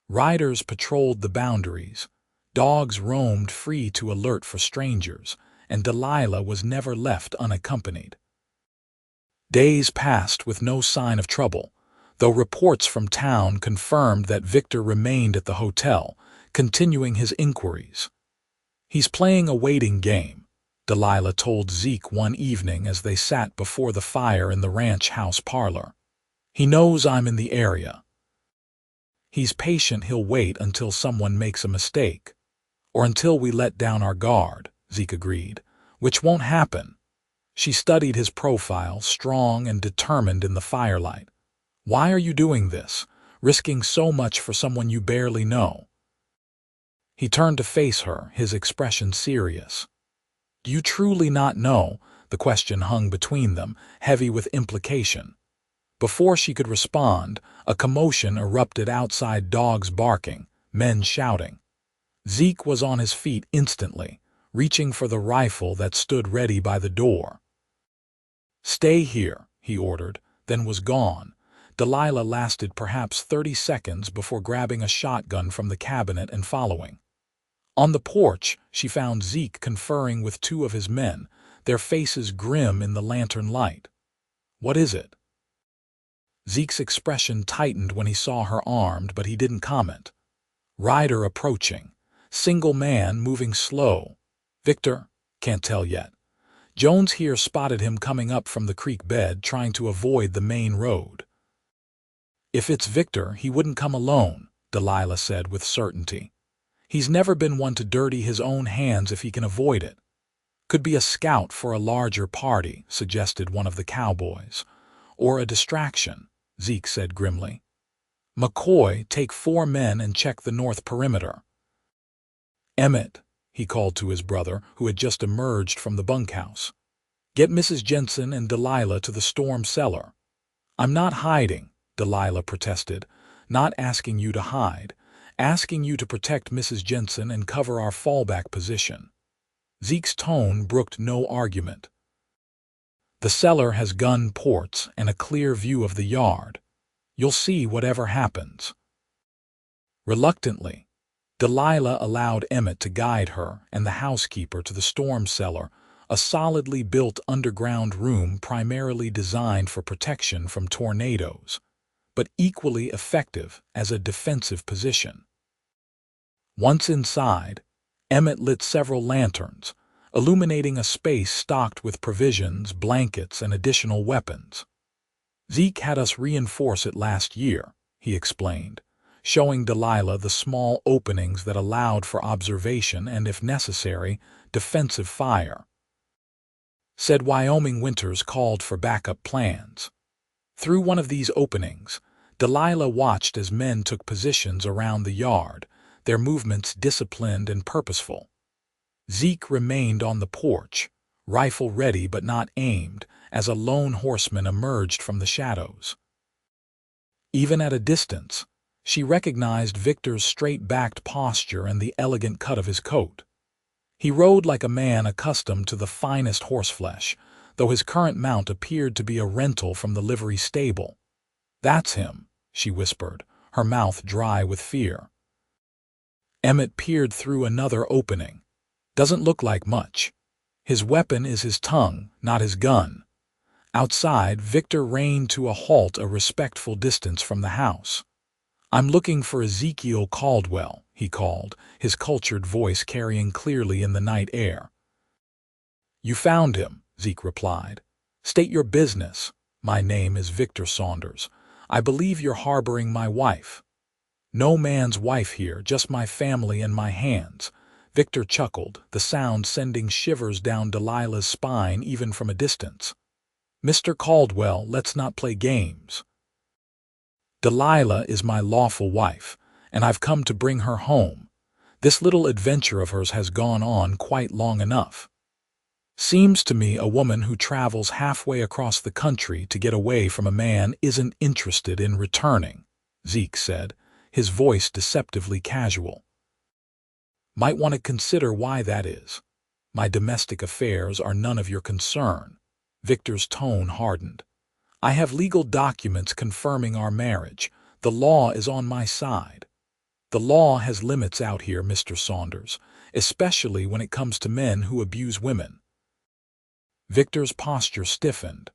Riders patrolled the boundaries, dogs roamed free to alert for strangers, and Delilah was never left unaccompanied. Days passed with no sign of trouble, though reports from town confirmed that Victor remained at the hotel, continuing his inquiries. He's playing a waiting game, Delilah told Zeke one evening as they sat before the fire in the ranch house parlor. He knows I'm in the area. He's patient, he'll wait until someone makes a mistake. Or until we let down our guard, Zeke agreed, which won't happen. She studied his profile, strong and determined in the firelight. Why are you doing this, risking so much for someone you barely know? He turned to face her, his expression serious. Do you truly not know? The question hung between them, heavy with implication. Before she could respond, a commotion erupted outside, dogs barking, men shouting. Zeke was on his feet instantly, reaching for the rifle that stood ready by the door. Stay here, he ordered, then was gone. Delilah lasted perhaps 30 seconds before grabbing a shotgun from the cabinet and following. On the porch, she found Zeke conferring with two of his men, their faces grim in the lantern light. What is it? Zeke's expression tightened when he saw her armed, but he didn't comment. Rider approaching. Single man moving slow. Victor? Can't tell yet. Jones here spotted him coming up from the creek bed, trying to avoid the main road. If it's Victor, he wouldn't come alone, Delilah said with certainty. He's never been one to dirty his own hands if he can avoid it. Could be a scout for a larger party, suggested one of the cowboys. Or a distraction, Zeke said grimly. McCoy, take 4 men and check the north perimeter. Emmett, he called to his brother, who had just emerged from the bunkhouse. Get Mrs. Jensen and Delilah to the storm cellar. I'm not hiding, Delilah protested. Not asking you to hide. Asking you to protect Mrs. Jensen and cover our fallback position. Zeke's tone brooked no argument. The cellar has gun ports and a clear view of the yard. You'll see whatever happens. Reluctantly, Delilah allowed Emmett to guide her and the housekeeper to the storm cellar, a solidly built underground room primarily designed for protection from tornadoes. but equally effective as a defensive position. Once inside, Emmett lit several lanterns, illuminating a space stocked with provisions, blankets, and additional weapons. "Zeke had us reinforce it last year," he explained, showing Delilah the small openings that allowed for observation and, if necessary, defensive fire. Said Wyoming winters called for backup plans. Through one of these openings, Delilah watched as men took positions around the yard, their movements disciplined and purposeful. Zeke remained on the porch, rifle ready but not aimed, as a lone horseman emerged from the shadows. Even at a distance, she recognized Victor's straight-backed posture and the elegant cut of his coat. He rode like a man accustomed to the finest horseflesh, though his current mount appeared to be a rental from the livery stable. "That's him," she whispered, her mouth dry with fear. Emmett peered through another opening. "Doesn't look like much. His weapon is his tongue, not his gun." Outside, Victor reined to a halt a respectful distance from the house. "I'm looking for Ezekiel Caldwell," he called, his cultured voice carrying clearly in the night air. "You found him," Zeke replied. "State your business." "My name is Victor Saunders. I believe you're harboring my wife." "No man's wife here, just my family and my hands." Victor chuckled, the sound sending shivers down Delilah's spine even from a distance. "Mr. Caldwell, let's not play games. Delilah is my lawful wife, and I've come to bring her home. This little adventure of hers has gone on quite long enough. Seems to me a woman who travels halfway across the country to get away from a man isn't interested in returning," Zeke said, his voice deceptively casual. "Might want to consider why that is. My domestic affairs are none of your concern." Victor's tone hardened. "I have legal documents confirming our marriage. The law is on my side." "The law has limits out here, Mr. Saunders, especially when it comes to men who abuse women." Victor's posture stiffened.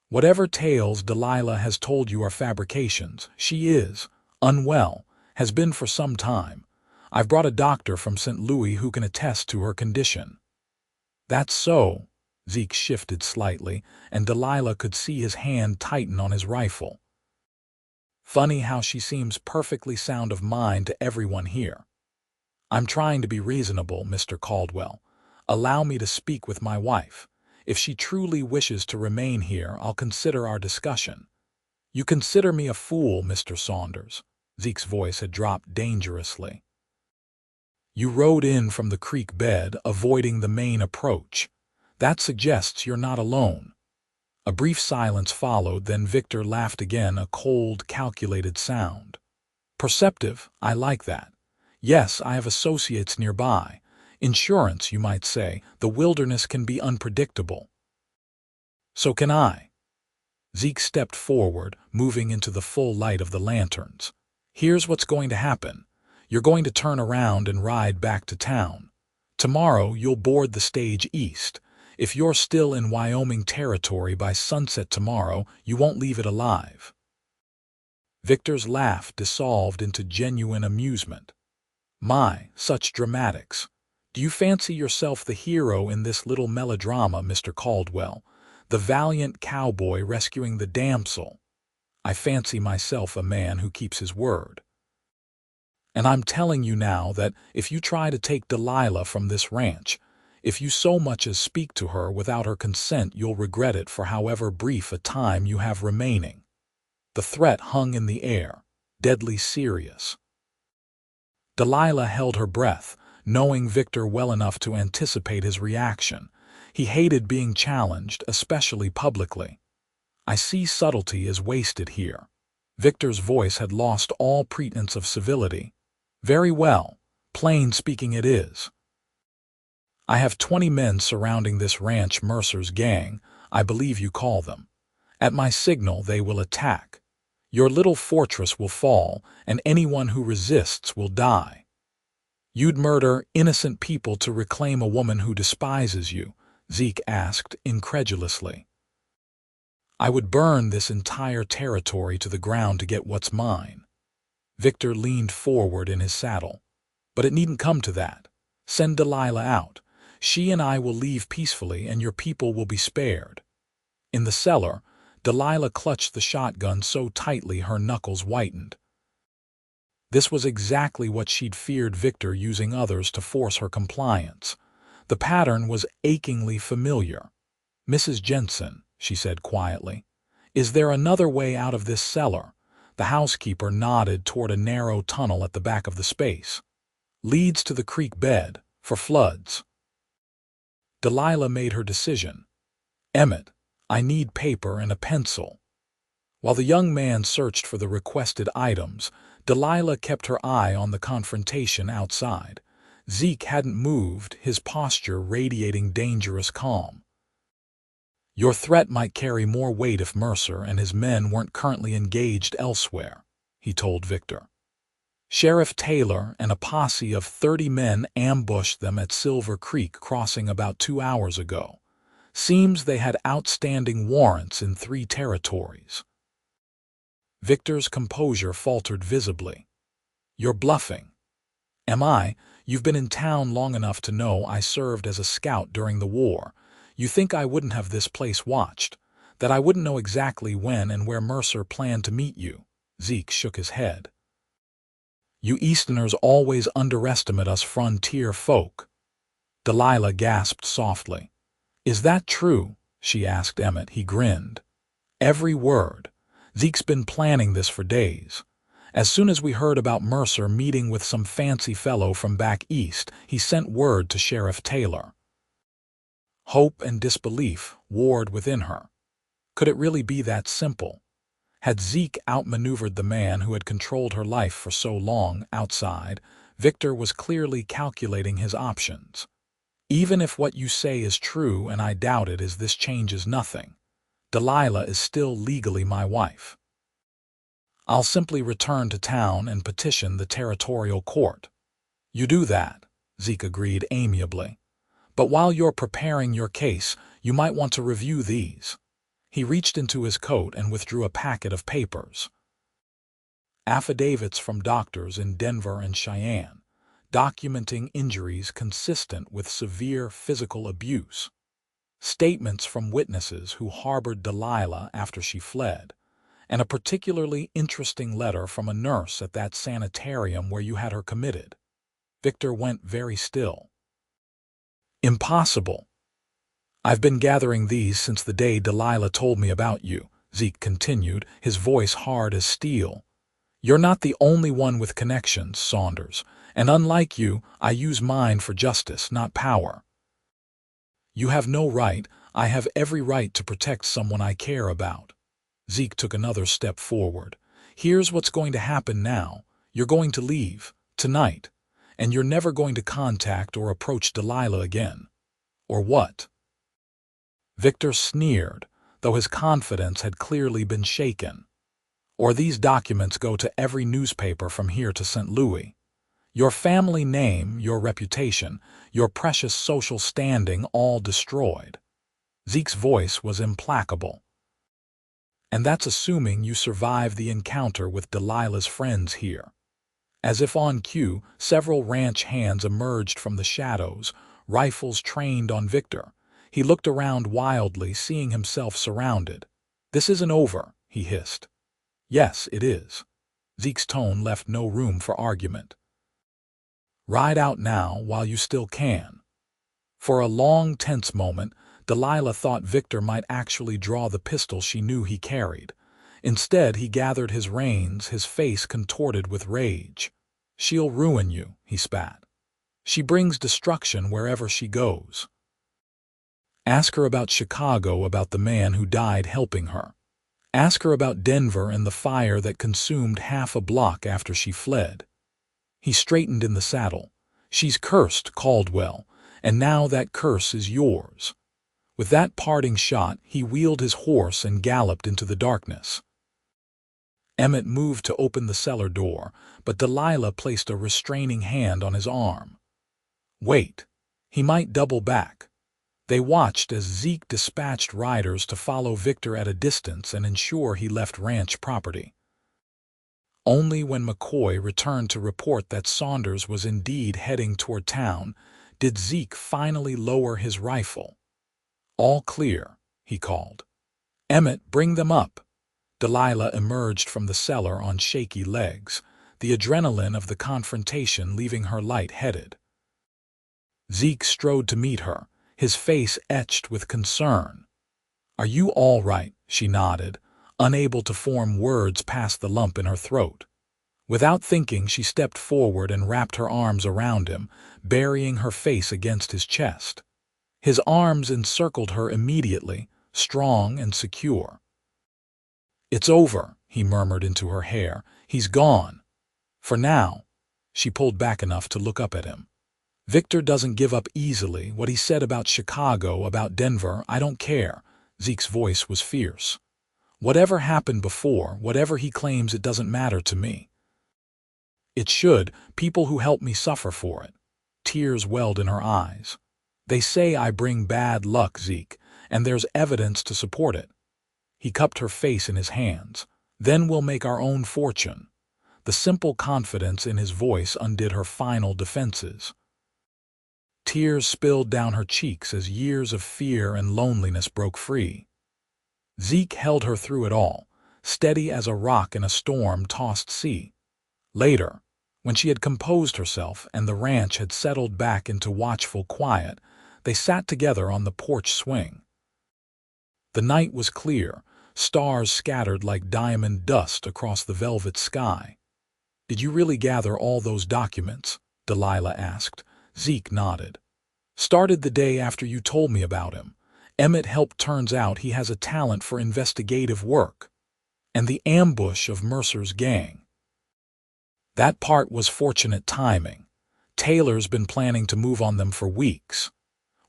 "Whatever tales Delilah has told you are fabrications, she is unwell, has been for some time. I've brought a doctor from St. Louis who can attest to her condition." "That's so." Zeke shifted slightly, and Delilah could see his hand tighten on his rifle. "Funny how she seems perfectly sound of mind to everyone here." "I'm trying to be reasonable, Mr. Caldwell. Allow me to speak with my wife. If she truly wishes to remain here, I'll consider our discussion." "You consider me a fool, Mr. Saunders." Zeke's voice had dropped dangerously. "You rode in from the creek bed, avoiding the main approach. That suggests you're not alone." A brief silence followed, then Victor laughed again, a cold, calculated sound. "Perceptive, I like that. Yes, I have associates nearby. Insurance, you might say. The wilderness can be unpredictable." "So can I." Zeke stepped forward, moving into the full light of the lanterns. "Here's what's going to happen. You're going to turn around and ride back to town. Tomorrow you'll board the stage east. If you're still in Wyoming territory by sunset tomorrow, you won't leave it alive." Victor's laugh dissolved into genuine amusement. "My, such dramatics. Do you fancy yourself the hero in this little melodrama, Mr. Caldwell? The valiant cowboy rescuing the damsel? I fancy myself a man who keeps his word. And I'm telling you now that if you try to take Delilah from this ranch, if you so much as speak to her without her consent, you'll regret it for however brief a time you have remaining." The threat hung in the air, deadly serious. Delilah held her breath, knowing Victor well enough to anticipate his reaction. He hated being challenged, especially publicly. "I see subtlety is wasted here." Victor's voice had lost all pretense of civility. "Very well, plain speaking it is. I have 20 men surrounding this ranch, Mercer's gang, I believe you call them. At my signal they will attack. Your little fortress will fall, and anyone who resists will die. You'd murder innocent people to reclaim a woman who despises you?" Zeke asked incredulously. I would burn this entire territory to the ground to get what's mine. Victor leaned forward in his saddle. But it needn't come to that. Send Delilah out. She and I will leave peacefully, and your people will be spared. In the cellar, Delilah clutched the shotgun so tightly her knuckles whitened. This was exactly what she'd feared Victor using others to force her compliance. The pattern was achingly familiar. "Mrs. Jensen," she said quietly, "is there another way out of this cellar?" The housekeeper nodded toward a narrow tunnel at the back of the space. "Leads to the creek bed, for floods." Delilah made her decision. "Emmett, I need paper and a pencil." While the young man searched for the requested items, Delilah kept her eye on the confrontation outside. Zeke hadn't moved, his posture radiating dangerous calm. "Your threat might carry more weight if Mercer and his men weren't currently engaged elsewhere," he told Victor. "Sheriff Taylor and a posse of 30 men ambushed them at Silver Creek crossing about 2 hours ago. Seems they had outstanding warrants in 3 territories." Victor's composure faltered visibly. "You're bluffing." "Am I? You've been in town long enough to know I served as a scout during the war. You think I wouldn't have this place watched? That I wouldn't know exactly when and where Mercer planned to meet you?" Zeke shook his head. "You Easterners always underestimate us frontier folk." Delilah gasped softly. "Is that true?" she asked Emmett. He grinned. "Every word. Zeke's been planning this for days. As soon as we heard about Mercer meeting with some fancy fellow from back east, he sent word to Sheriff Taylor." Hope and disbelief warred within her. Could it really be that simple? Had Zeke outmaneuvered the man who had controlled her life for so long outside? Victor was clearly calculating his options. "Even if what you say is true, and I doubt it, as this changes nothing. Delilah is still legally my wife. I'll simply return to town and petition the territorial court." "You do that," Zeke agreed amiably. "But while you're preparing your case, you might want to review these." He reached into his coat and withdrew a packet of papers. Affidavits from doctors in Denver and Cheyenne, documenting injuries consistent with severe physical abuse. Statements from witnesses who harbored Delilah after she fled, and a particularly interesting letter from a nurse at that sanitarium where you had her committed. Victor went very still. "Impossible. I've been gathering these since the day Delilah told me about you," Zeke continued, his voice hard as steel. "You're not the only one with connections, Saunders, and unlike you, I use mine for justice, not power." "You have no right. I have every right to protect someone I care about." Zeke took another step forward. "Here's what's going to happen now. You're going to leave, tonight, and you're never going to contact or approach Delilah again." "Or what?" Victor sneered, though his confidence had clearly been shaken. "Or these documents go to every newspaper from here to St. Louis. Your family name, your reputation, your precious social standing, all destroyed." Zeke's voice was implacable. "And that's assuming you survive the encounter with Delilah's friends here." As if on cue, several ranch hands emerged from the shadows, rifles trained on Victor. He looked around wildly, seeing himself surrounded. "This isn't over," he hissed. "Yes, it is." Zeke's tone left no room for argument. "Ride out now while you still can." For a long, tense moment, Delilah thought Victor might actually draw the pistol she knew he carried. Instead, he gathered his reins, his face contorted with rage. "She'll ruin you," he spat. "She brings destruction wherever she goes. Ask her about Chicago, about the man who died helping her. Ask her about Denver and the fire that consumed half a block after she fled." He straightened in the saddle. "She's cursed, Caldwell, and now that curse is yours." With that parting shot, he wheeled his horse and galloped into the darkness. Emmett moved to open the cellar door, but Delilah placed a restraining hand on his arm. "Wait." He might double back. They watched as Zeke dispatched riders to follow Victor at a distance and ensure he left ranch property. Only when McCoy returned to report that Saunders was indeed heading toward town did Zeke finally lower his rifle. "All clear," he called. "Emmett, bring them up." Delilah emerged from the cellar on shaky legs, the adrenaline of the confrontation leaving her light-headed. Zeke strode to meet her, his face etched with concern. "Are you all right?" she nodded, unable to form words past the lump in her throat. Without thinking, she stepped forward and wrapped her arms around him, burying her face against his chest. His arms encircled her immediately, strong and secure. "It's over," he murmured into her hair. "He's gone. For now." She pulled back enough to look up at him. "Victor doesn't give up easily. What he said about Chicago, about Denver, I don't care." Zeke's voice was fierce. "Whatever happened before, whatever he claims, it doesn't matter to me. It should. People who help me suffer for it." Tears welled in her eyes. "They say I bring bad luck, Zeke, and there's evidence to support it." He cupped her face in his hands. "Then we'll make our own fortune." The simple confidence in his voice undid her final defenses. Tears spilled down her cheeks as years of fear and loneliness broke free. Zeke held her through it all, steady as a rock in a storm-tossed sea. Later, when she had composed herself and the ranch had settled back into watchful quiet, they sat together on the porch swing. The night was clear, stars scattered like diamond dust across the velvet sky. "Did you really gather all those documents?" Delilah asked. Zeke nodded. "Started the day after you told me about him. Emmett helped. Turns out he has a talent for investigative work. And the ambush of Mercer's gang. That part was fortunate timing. Taylor's been planning to move on them for weeks.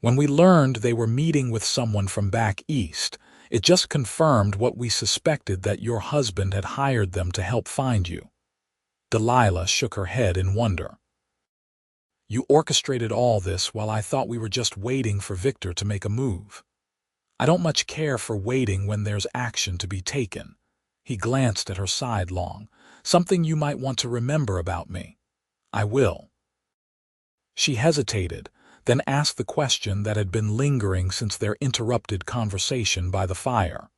When we learned they were meeting with someone from back east, it just confirmed what we suspected, that your husband had hired them to help find you." Delilah shook her head in wonder. "You orchestrated all this while I thought we were just waiting for Victor to make a move. I don't much care for waiting when there's action to be taken." He glanced at her sidelong. "Something you might want to remember about me." "I will." She hesitated, then asked the question that had been lingering since their interrupted conversation by the fire.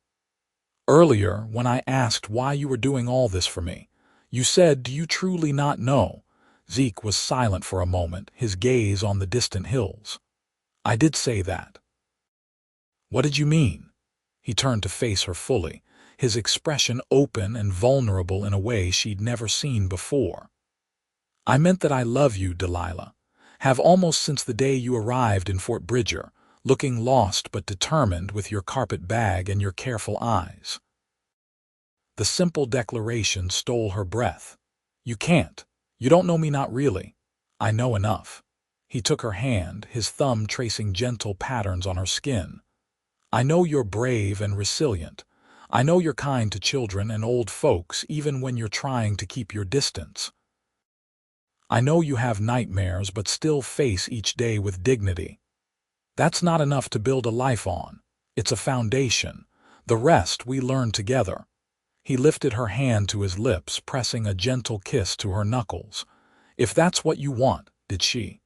"Earlier, when I asked why you were doing all this for me, you said, 'Do you truly not know?'" Zeke was silent for a moment, his gaze on the distant hills. "I did say that." "What did you mean?" He turned to face her fully, his expression open and vulnerable in a way she'd never seen before. "I meant that I love you, Delilah. Have almost since the day you arrived in Fort Bridger, looking lost but determined with your carpet bag and your careful eyes." The simple declaration stole her breath. "You can't. You don't know me, not really." "I know enough." He took her hand, his thumb tracing gentle patterns on her skin. "I know you're brave and resilient. I know you're kind to children and old folks even when you're trying to keep your distance. I know you have nightmares but still face each day with dignity. That's not enough to build a life on. It's a foundation. The rest we learn together." He lifted her hand to his lips, pressing a gentle kiss to her knuckles. "If that's what you want," did she?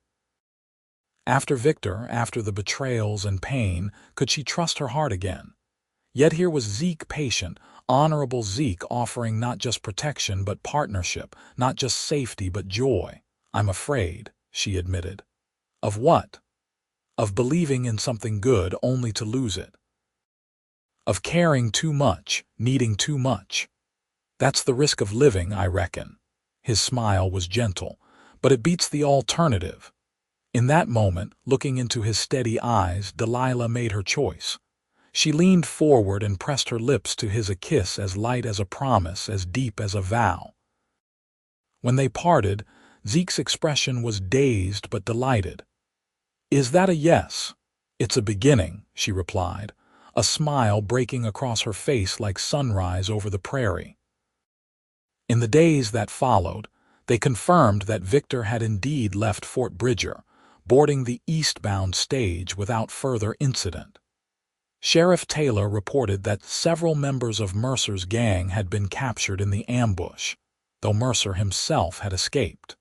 After Victor, after the betrayals and pain, could she trust her heart again? Yet here was Zeke, patient, honorable Zeke, offering not just protection but partnership, not just safety but joy. "I'm afraid," she admitted. "Of what?" "Of believing in something good only to lose it. Of caring too much, needing too much. That's the risk of living, I reckon." His smile was gentle, "but it beats the alternative." In that moment, looking into his steady eyes, Delilah made her choice. She leaned forward and pressed her lips to his, a kiss as light as a promise, as deep as a vow. When they parted, Zeke's expression was dazed but delighted. "Is that a yes?" "It's a beginning," she replied, a smile breaking across her face like sunrise over the prairie. In the days that followed, they confirmed that Victor had indeed left Fort Bridger, boarding the eastbound stage without further incident. Sheriff Taylor reported that several members of Mercer's gang had been captured in the ambush, though Mercer himself had escaped.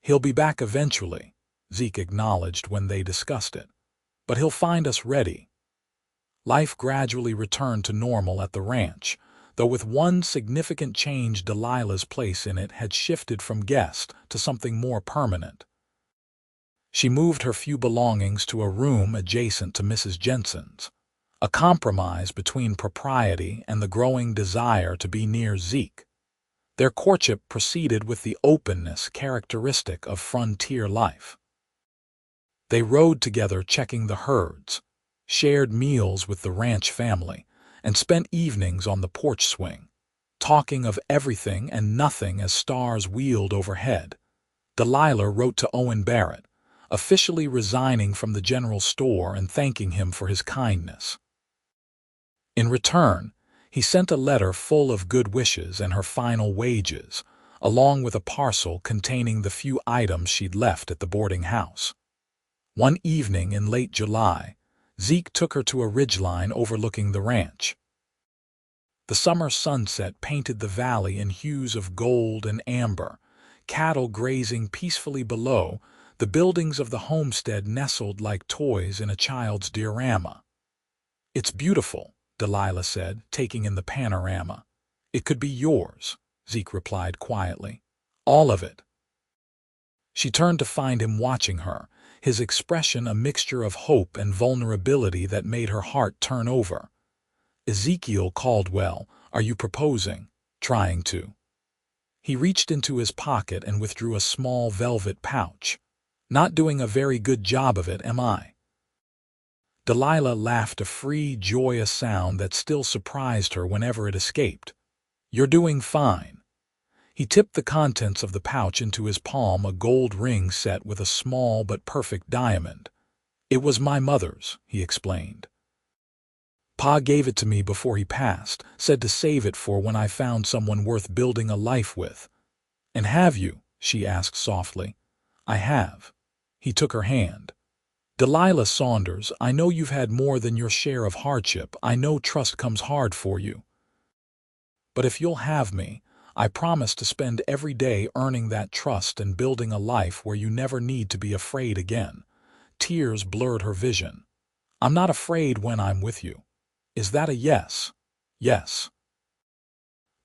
"He'll be back eventually," Zeke acknowledged when they discussed it, "but he'll find us ready." Life gradually returned to normal at the ranch, though with one significant change: Delilah's place in it had shifted from guest to something more permanent. She moved her few belongings to a room adjacent to Mrs. Jensen's, a compromise between propriety and the growing desire to be near Zeke. Their courtship proceeded with the openness characteristic of frontier life. They rode together checking the herds, shared meals with the ranch family, and spent evenings on the porch swing, talking of everything and nothing as stars wheeled overhead. Delilah wrote to Owen Barrett, officially resigning from the general store and thanking him for his kindness. In return, he sent a letter full of good wishes and her final wages, along with a parcel containing the few items she'd left at the boarding house. One evening in late July, Zeke took her to a ridgeline overlooking the ranch. The summer sunset painted the valley in hues of gold and amber, cattle grazing peacefully below, the buildings of the homestead nestled like toys in a child's diorama. "It's beautiful," Delilah said, taking in the panorama. "It could be yours," Zeke replied quietly. "All of it." She turned to find him watching her, his expression a mixture of hope and vulnerability that made her heart turn over. "Ezekiel Caldwell, are you proposing?" "Trying to." He reached into his pocket and withdrew a small velvet pouch. "Not doing a very good job of it, am I?" Delilah laughed, a free, joyous sound that still surprised her whenever it escaped. "You're doing fine." He tipped the contents of the pouch into his palm, a gold ring set with a small but perfect diamond. "It was my mother's," he explained. "Pa gave it to me before he passed, said to save it for when I found someone worth building a life with." "And have you?" she asked softly. "I have." He took her hand. "Delilah Saunders, I know you've had more than your share of hardship. I know trust comes hard for you. But if you'll have me, I promise to spend every day earning that trust and building a life where you never need to be afraid again." Tears blurred her vision. "I'm not afraid when I'm with you. Is that a yes?" "Yes."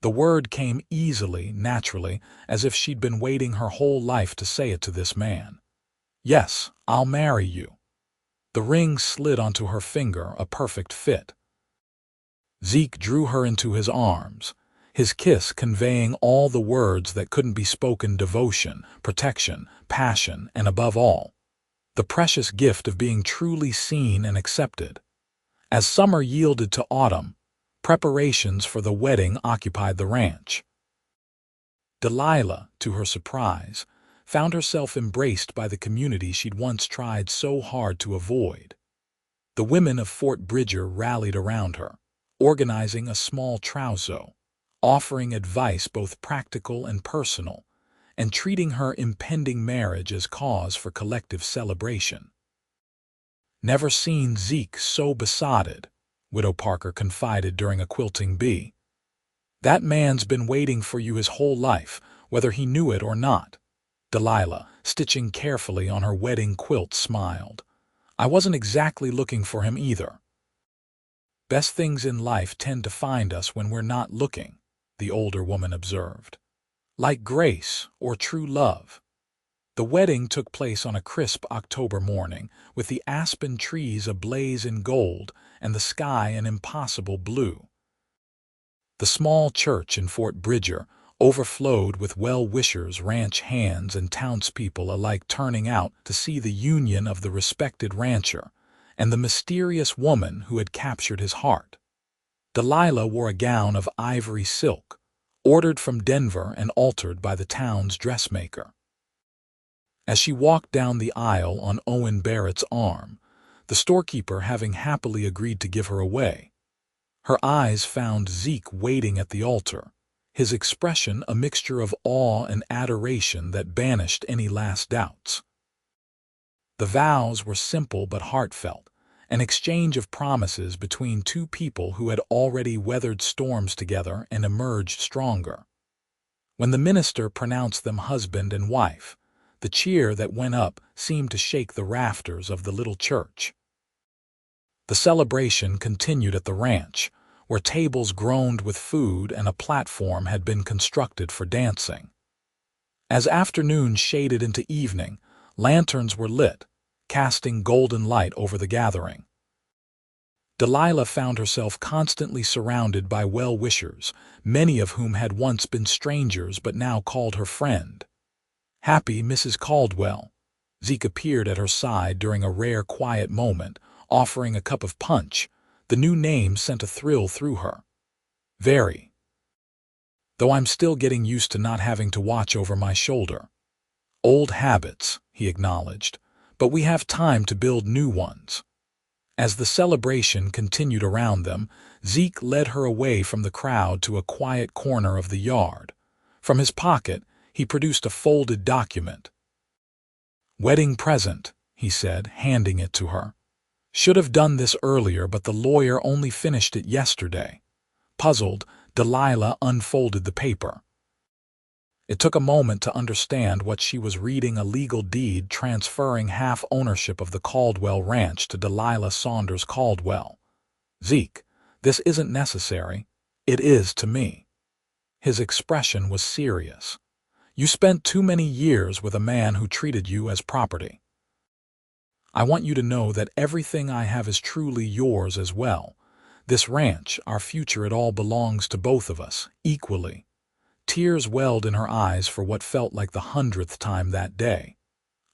The word came easily, naturally, as if she'd been waiting her whole life to say it to this man. "Yes, I'll marry you." The ring slid onto her finger, a perfect fit. Zeke drew her into his arms, his kiss conveying all the words that couldn't be spoken: devotion, protection, passion, and above all, the precious gift of being truly seen and accepted. As summer yielded to autumn, preparations for the wedding occupied the ranch. Delilah, to her surprise, found herself embraced by the community she'd once tried so hard to avoid. The women of Fort Bridger rallied around her, organizing a small trousseau, offering advice both practical and personal, and treating her impending marriage as cause for collective celebration. "Never seen Zeke so besotted," Widow Parker confided during a quilting bee. "That man's been waiting for you his whole life, whether he knew it or not." Delilah, stitching carefully on her wedding quilt, smiled. "I wasn't exactly looking for him either." "Best things in life tend to find us when we're not looking," the older woman observed. "Like grace or true love." The wedding took place on a crisp October morning, with the aspen trees ablaze in gold and the sky an impossible blue. The small church in Fort Bridger overflowed with well-wishers, ranch hands, and townspeople alike turning out to see the union of the respected rancher and the mysterious woman who had captured his heart. Delilah wore a gown of ivory silk, ordered from Denver and altered by the town's dressmaker. As she walked down the aisle on Owen Barrett's arm, the storekeeper having happily agreed to give her away, her eyes found Zeke waiting at the altar, his expression a mixture of awe and adoration that banished any last doubts. The vows were simple but heartfelt, an exchange of promises between two people who had already weathered storms together and emerged stronger. When the minister pronounced them husband and wife, the cheer that went up seemed to shake the rafters of the little church. The celebration continued at the ranch, where tables groaned with food and a platform had been constructed for dancing. As afternoon shaded into evening, lanterns were lit, casting golden light over the gathering. Delilah found herself constantly surrounded by well-wishers, many of whom had once been strangers but now called her friend. Happy Mrs. Caldwell. Zeke appeared at her side during a rare quiet moment, offering a cup of punch. The new name sent a thrill through her. Very. Though I'm still getting used to not having to watch over my shoulder. Old habits, he acknowledged, but we have time to build new ones. As the celebration continued around them, Zeke led her away from the crowd to a quiet corner of the yard. From his pocket, he produced a folded document. "Wedding present," he said, handing it to her. "Should have done this earlier, but the lawyer only finished it yesterday." Puzzled, Delilah unfolded the paper. It took a moment to understand what she was reading: a legal deed transferring half ownership of the Caldwell Ranch to Delilah Saunders Caldwell. "Zeke, this isn't necessary." "It is to me." His expression was serious. "You spent too many years with a man who treated you as property. I want you to know that everything I have is truly yours as well. This ranch, our future, it all belongs to both of us, equally." Tears welled in her eyes for what felt like the 100th time that day.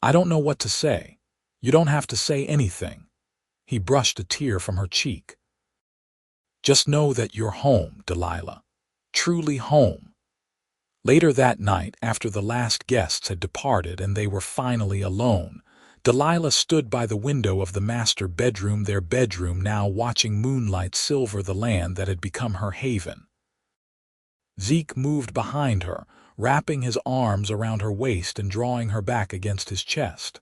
"I don't know what to say." "You don't have to say anything." He brushed a tear from her cheek. "Just know that you're home, Delilah. Truly home." Later that night, after the last guests had departed and they were finally alone, Delilah stood by the window of the master bedroom, their bedroom now, watching moonlight silver the land that had become her haven. Zeke moved behind her, wrapping his arms around her waist and drawing her back against his chest.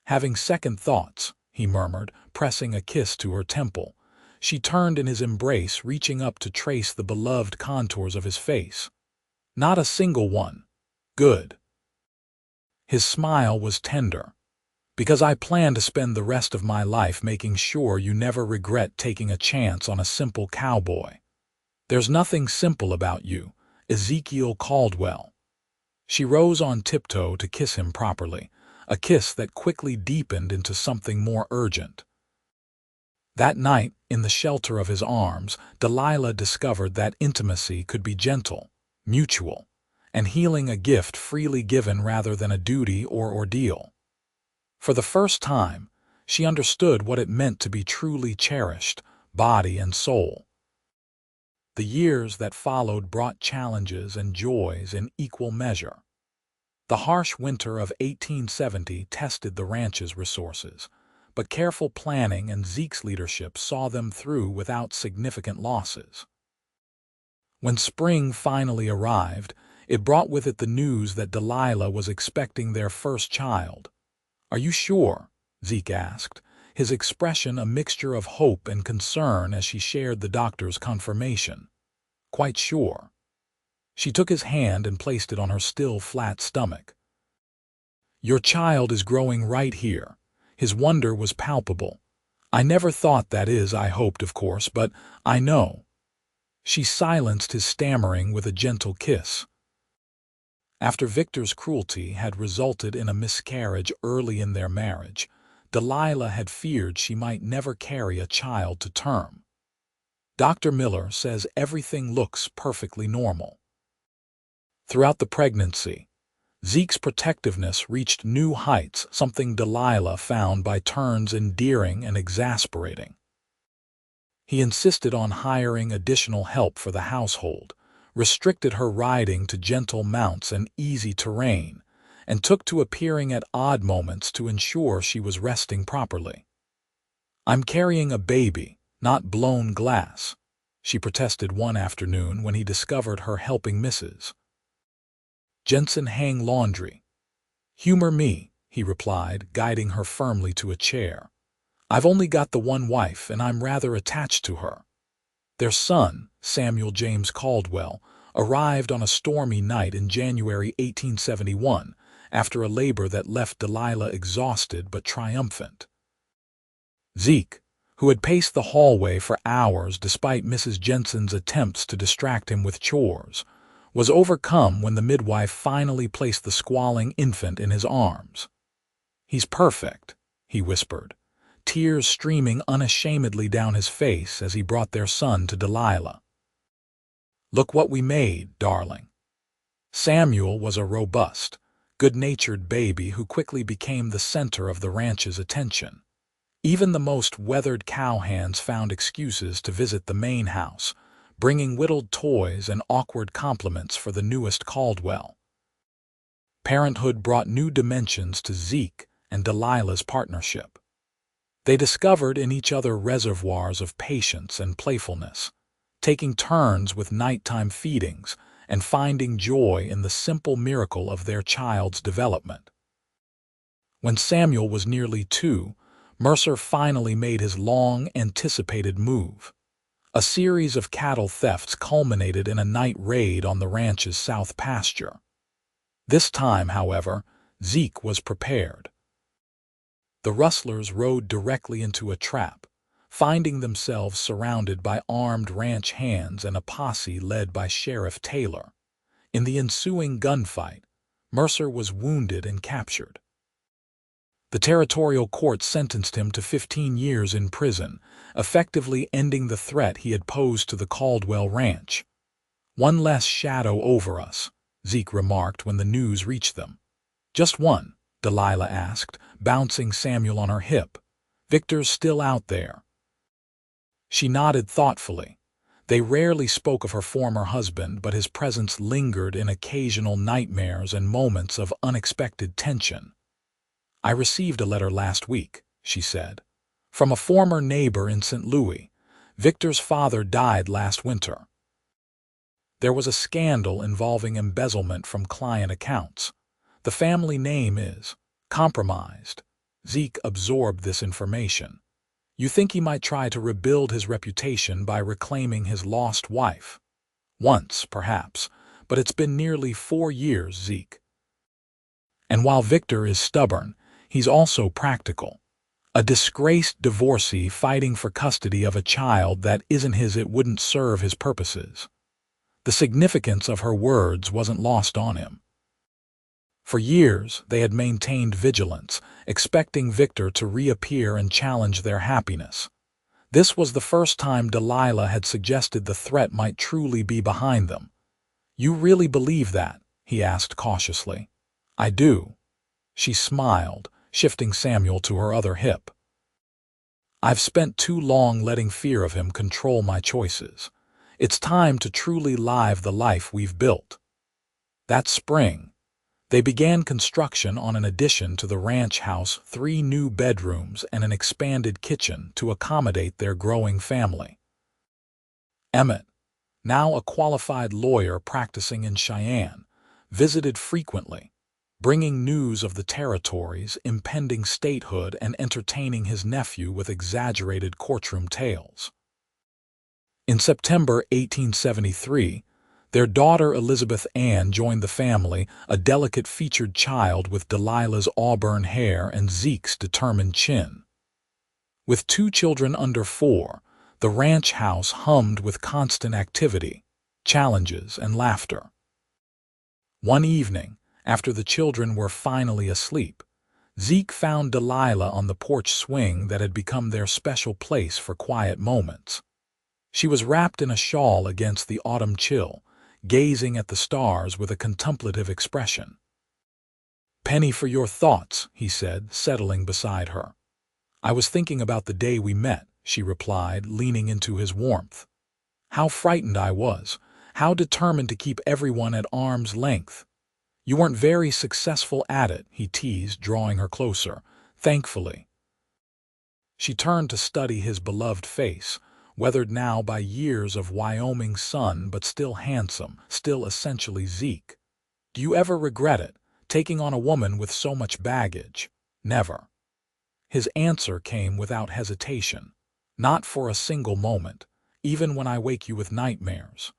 "Having second thoughts," he murmured, pressing a kiss to her temple. She turned in his embrace, reaching up to trace the beloved contours of his face. "Not a single one." "Good." His smile was tender. "Because I plan to spend the rest of my life making sure you never regret taking a chance on a simple cowboy. There's nothing simple about you, Ezekiel Caldwell." She rose on tiptoe to kiss him properly, a kiss that quickly deepened into something more urgent. That night, in the shelter of his arms, Delilah discovered that intimacy could be gentle, mutual, and healing, a gift freely given rather than a duty or ordeal. For the first time, she understood what it meant to be truly cherished, body and soul. The years that followed brought challenges and joys in equal measure. The harsh winter of 1870 tested the ranch's resources, but careful planning and Zeke's leadership saw them through without significant losses. When spring finally arrived, it brought with it the news that Delilah was expecting their first child. "Are you sure?" Zeke asked, his expression a mixture of hope and concern as she shared the doctor's confirmation. "Quite sure." She took his hand and placed it on her still flat stomach. "Your child is growing right here." His wonder was palpable. "I never thought, that is, I hoped, of course, but I know." She silenced his stammering with a gentle kiss. After Victor's cruelty had resulted in a miscarriage early in their marriage, Delilah had feared she might never carry a child to term. "Dr. Miller says everything looks perfectly normal." Throughout the pregnancy, Zeke's protectiveness reached new heights, something Delilah found by turns endearing and exasperating. He insisted on hiring additional help for the household, restricted her riding to gentle mounts and easy terrain, and took to appearing at odd moments to ensure she was resting properly. "I'm carrying a baby, not blown glass," she protested one afternoon when he discovered her helping Mrs. Jensen hang laundry. "Humor me," he replied, guiding her firmly to a chair. "I've only got the one wife, and I'm rather attached to her." Their son, Samuel James Caldwell, arrived on a stormy night in January 1871 after a labor that left Delilah exhausted but triumphant. Zeke, who had paced the hallway for hours despite Mrs. Jensen's attempts to distract him with chores, was overcome when the midwife finally placed the squalling infant in his arms. "He's perfect," he whispered, tears streaming unashamedly down his face as he brought their son to Delilah. "Look what we made, darling." Samuel was a robust, good-natured baby who quickly became the center of the ranch's attention. Even the most weathered cowhands found excuses to visit the main house, bringing whittled toys and awkward compliments for the newest Caldwell. Parenthood brought new dimensions to Zeke and Delilah's partnership. They discovered in each other reservoirs of patience and playfulness, taking turns with nighttime feedings and finding joy in the simple miracle of their child's development. When Samuel was nearly 2, Mercer finally made his long-anticipated move. A series of cattle thefts culminated in a night raid on the ranch's south pasture. This time, however, Zeke was prepared. The rustlers rode directly into a trap, finding themselves surrounded by armed ranch hands and a posse led by Sheriff Taylor. In the ensuing gunfight, Mercer was wounded and captured. The territorial court sentenced him to 15 years in prison, effectively ending the threat he had posed to the Caldwell ranch. "One less shadow over us," Zeke remarked when the news reached them. "Just one?" Delilah asked, bouncing Samuel on her hip. "Victor's still out there." She nodded thoughtfully. They rarely spoke of her former husband, but his presence lingered in occasional nightmares and moments of unexpected tension. "I received a letter last week," she said, "from a former neighbor in St. Louis. Victor's father died last winter. There was a scandal involving embezzlement from client accounts. The family name is compromised." Zeke absorbed this information. "You think he might try to rebuild his reputation by reclaiming his lost wife?" "Once, perhaps, but it's been nearly 4 years, Zeke. And while Victor is stubborn, he's also practical. A disgraced divorcee fighting for custody of a child that isn't his. It wouldn't serve his purposes." The significance of her words wasn't lost on him. For years, they had maintained vigilance, expecting Victor to reappear and challenge their happiness. This was the first time Delilah had suggested the threat might truly be behind them. "You really believe that?" he asked cautiously. "I do." She smiled, shifting Samuel to her other hip. "I've spent too long letting fear of him control my choices. It's time to truly live the life we've built." That spring, they began construction on an addition to the ranch house, 3 new bedrooms and an expanded kitchen to accommodate their growing family. Emmett, now a qualified lawyer practicing in Cheyenne, visited frequently, bringing news of the territory's impending statehood and entertaining his nephew with exaggerated courtroom tales. In September 1873, their daughter Elizabeth Ann joined the family, a delicate-featured child with Delilah's auburn hair and Zeke's determined chin. With 2 children under 4, the ranch house hummed with constant activity, challenges, and laughter. One evening, after the children were finally asleep, Zeke found Delilah on the porch swing that had become their special place for quiet moments. She was wrapped in a shawl against the autumn chill, gazing at the stars with a contemplative expression. "Penny for your thoughts," he said, settling beside her. "I was thinking about the day we met," she replied, leaning into his warmth. "How frightened I was, how determined to keep everyone at arm's length. You weren't very successful at it," he teased, drawing her closer. "Thankfully." She turned to study his beloved face, weathered now by years of Wyoming sun but still handsome, still essentially Zeke. "Do you ever regret it, taking on a woman with so much baggage? Never. His answer came without hesitation. Not for a single moment, even when I wake you with nightmares.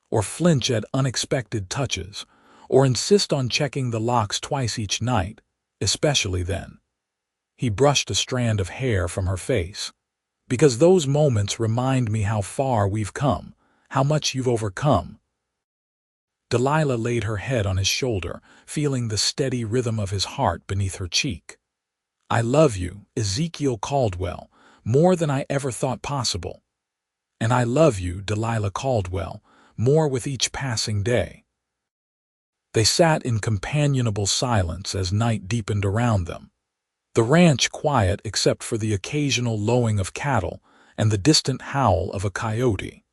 Or flinch at unexpected touches, or insist on checking the locks twice each night, especially then. He brushed a strand of hair from her face. Because those moments remind me how far we've come, how much you've overcome. Delilah laid her head on his shoulder, feeling the steady rhythm of his heart beneath her cheek. I love you, Ezekiel Caldwell, more than I ever thought possible. And I love you, Delilah Caldwell, more with each passing day. They sat in companionable silence as night deepened around them. The ranch quiet except for the occasional lowing of cattle and the distant howl of a coyote.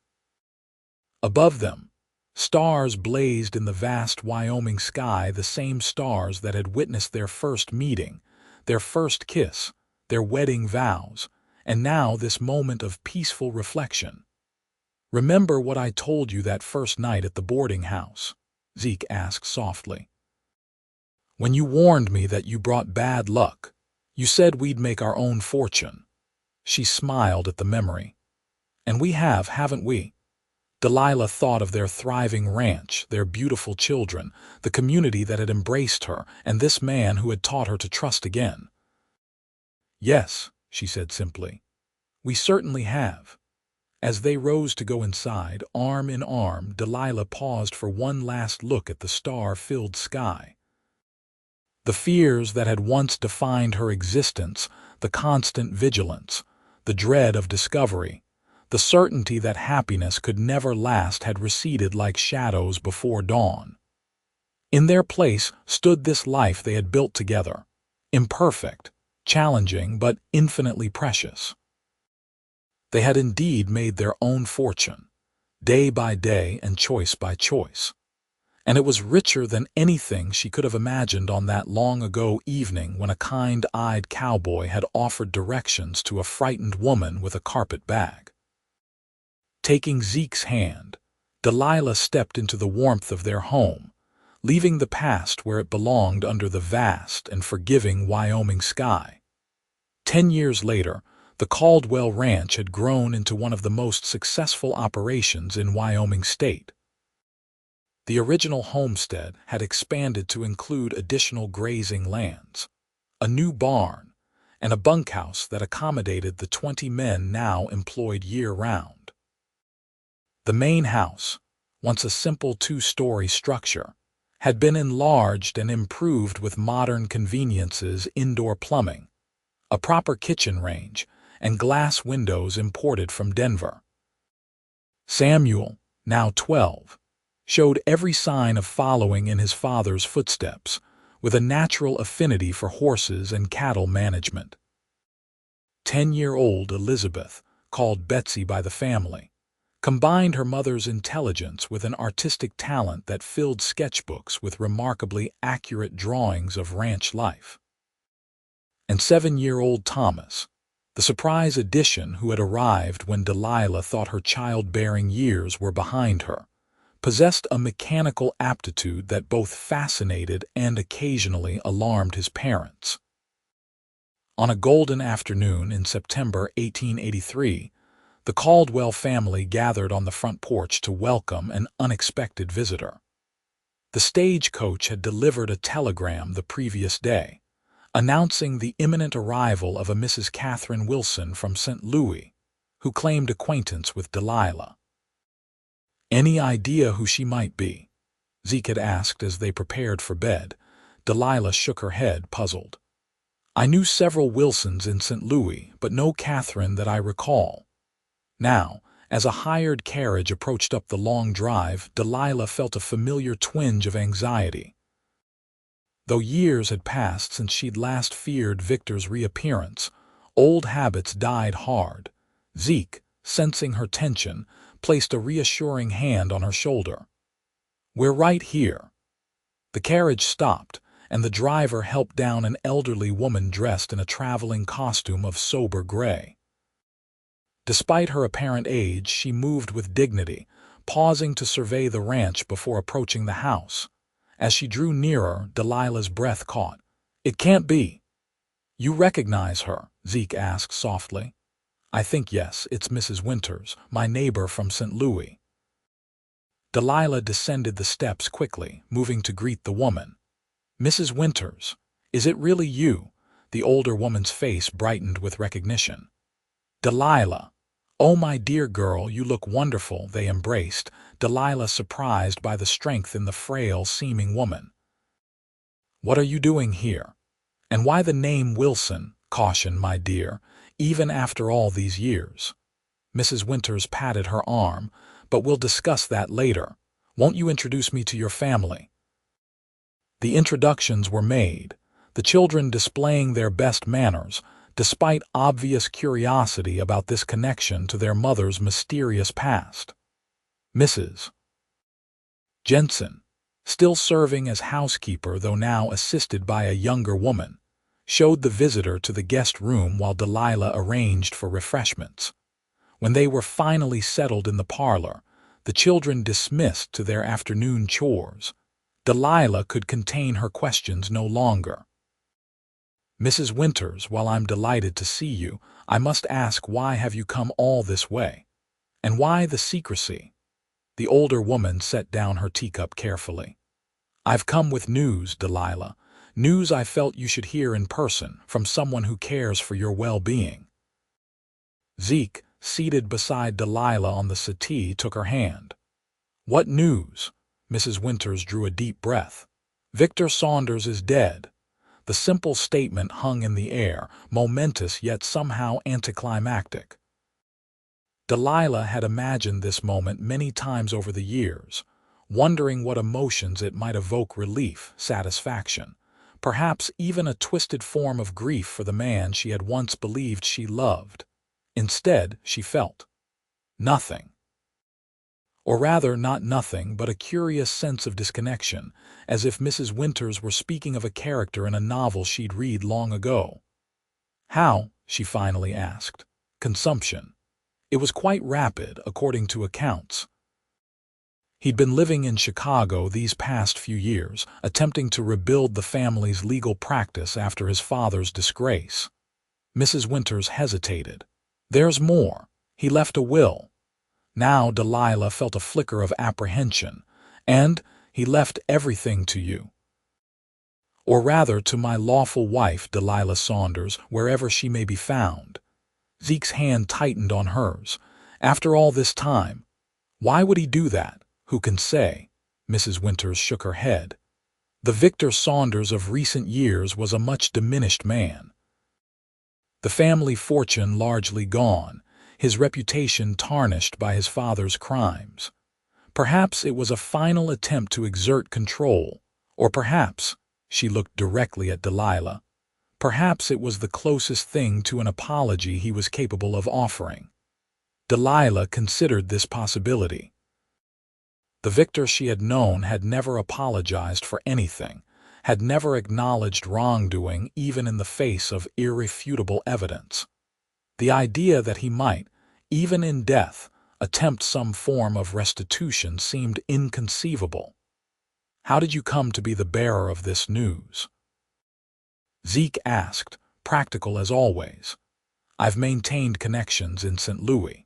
Above them, stars blazed in the vast Wyoming sky, the same stars that had witnessed their first meeting, their first kiss, their wedding vows, and now this moment of peaceful reflection. Remember what I told you that first night at the boarding house? Zeke asked softly. When you warned me that you brought bad luck, you said we'd make our own fortune. She smiled at the memory. And we have, haven't we? Delilah thought of their thriving ranch, their beautiful children, the community that had embraced her, and this man who had taught her to trust again. Yes, she said simply. We certainly have. As they rose to go inside, arm in arm, Delilah paused for one last look at the star-filled sky. The fears that had once defined her existence, the constant vigilance, the dread of discovery, the certainty that happiness could never last had receded like shadows before dawn. In their place stood this life they had built together, imperfect, challenging, but infinitely precious. They had indeed made their own fortune, day by day and choice by choice. And it was richer than anything she could have imagined on that long-ago evening when a kind-eyed cowboy had offered directions to a frightened woman with a carpet bag. Taking Zeke's hand, Delilah stepped into the warmth of their home, leaving the past where it belonged under the vast and forgiving Wyoming sky. 10 years later, the Caldwell Ranch had grown into one of the most successful operations in Wyoming state. The original homestead had expanded to include additional grazing lands, a new barn, and a bunkhouse that accommodated the 20 men now employed year-round. The main house, once a simple 2-story structure, had been enlarged and improved with modern conveniences, indoor plumbing, a proper kitchen range, and glass windows imported from Denver. Samuel, now 12, showed every sign of following in his father's footsteps, with a natural affinity for horses and cattle management. 10-year-old Elizabeth, called Betsy by the family, combined her mother's intelligence with an artistic talent that filled sketchbooks with remarkably accurate drawings of ranch life. And 7-year-old Thomas, the surprise addition who had arrived when Delilah thought her childbearing years were behind her, possessed a mechanical aptitude that both fascinated and occasionally alarmed his parents. On a golden afternoon in September 1883, the Caldwell family gathered on the front porch to welcome an unexpected visitor. The stagecoach had delivered a telegram the previous day, announcing the imminent arrival of a Mrs. Catherine Wilson from St. Louis, who claimed acquaintance with Delilah. Any idea who she might be? Zeke had asked as they prepared for bed. Delilah shook her head, puzzled. I knew several Wilsons in St. Louis, but no Catherine that I recall. Now, as a hired carriage approached up the long drive, Delilah felt a familiar twinge of anxiety. Though years had passed since she'd last feared Victor's reappearance, old habits died hard. Zeke, sensing her tension, placed a reassuring hand on her shoulder. We're right here. The carriage stopped, and the driver helped down an elderly woman dressed in a traveling costume of sober gray. Despite her apparent age, she moved with dignity, pausing to survey the ranch before approaching the house, As she drew nearer, Delilah's breath caught. "It can't be." "You recognize her?" Zeke asked softly. "I think yes, it's Mrs. Winters, my neighbor from St. Louis." Delilah descended the steps quickly, moving to greet the woman. "Mrs. Winters, is it really you?" The older woman's face brightened with recognition. "Delilah, oh my dear girl, you look wonderful," they embraced, Delilah surprised by the strength in the frail-seeming woman. "What are you doing here? And why the name Wilson? Caution, my dear, even after all these years." Mrs. Winters patted her arm. "But we'll discuss that later. Won't you introduce me to your family?" The introductions were made, the children displaying their best manners, despite obvious curiosity about this connection to their mother's mysterious past. Mrs. Jensen, still serving as housekeeper though now assisted by a younger woman, showed the visitor to the guest room while Delilah arranged for refreshments. When they were finally settled in the parlor, the children dismissed to their afternoon chores. Delilah could contain her questions no longer. "Mrs. Winters, while I'm delighted to see you, I must ask, why have you come all this way? And why the secrecy?" The older woman set down her teacup carefully. "I've come with news, Delilah. News I felt you should hear in person, from someone who cares for your well-being." Zeke, seated beside Delilah on the settee, took her hand. "What news?" Mrs. Winters drew a deep breath. "Victor Saunders is dead." The simple statement hung in the air, momentous yet somehow anticlimactic. Delilah had imagined this moment many times over the years, wondering what emotions it might evoke: relief, satisfaction, perhaps even a twisted form of grief for the man she had once believed she loved. Instead, she felt nothing. Or rather, not nothing, but a curious sense of disconnection, as if Mrs. Winters were speaking of a character in a novel she'd read long ago. "How?" she finally asked. "Consumption. It was quite rapid, according to accounts." He'd been living in Chicago these past few years, attempting to rebuild the family's legal practice after his father's disgrace. Mrs. Winters hesitated. "There's more. He left a will." Now Delilah felt a flicker of apprehension. "And he left everything to you." "Or rather, to my lawful wife, Delilah Saunders, wherever she may be found." Zeke's hand tightened on hers. "After all this time, why would he do that? Who can say?" Mrs. Winters shook her head. "The Victor Saunders of recent years was a much diminished man. The family fortune largely gone, his reputation tarnished by his father's crimes. Perhaps it was a final attempt to exert control, or perhaps," she looked directly at Delilah, "perhaps it was the closest thing to an apology he was capable of offering." Delilah considered this possibility. The Victor she had known had never apologized for anything, had never acknowledged wrongdoing even in the face of irrefutable evidence. The idea that he might, even in death, attempt some form of restitution seemed inconceivable. "How did you come to be the bearer of this news?" Zeke asked, practical as always. "I've maintained connections in St. Louis.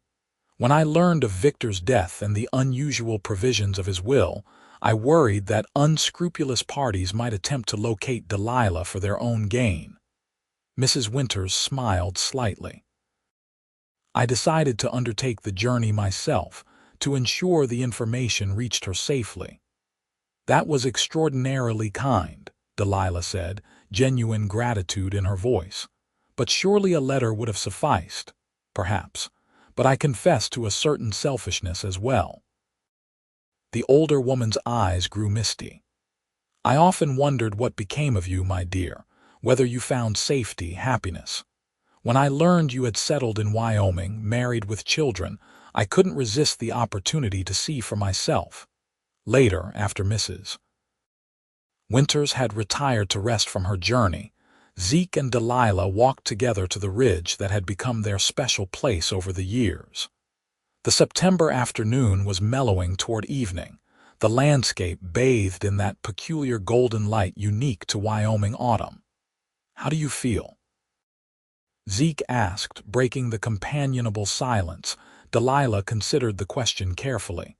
When I learned of Victor's death and the unusual provisions of his will, I worried that unscrupulous parties might attempt to locate Delilah for their own gain." Mrs. Winters smiled slightly. "I decided to undertake the journey myself, to ensure the information reached her safely." "That was extraordinarily kind," Delilah said, genuine gratitude in her voice. "But surely a letter would have sufficed." "Perhaps, but I confess to a certain selfishness as well." The older woman's eyes grew misty. "I often wondered what became of you, my dear, whether you found safety, happiness. When I learned you had settled in Wyoming, married with children, I couldn't resist the opportunity to see for myself." Later, after Mrs. Winters had retired to rest from her journey, Zeke and Delilah walked together to the ridge that had become their special place over the years. The September afternoon was mellowing toward evening. the landscape bathed in that peculiar golden light unique to Wyoming autumn. "How do you feel?" Zeke asked, breaking the companionable silence. Delilah considered the question carefully.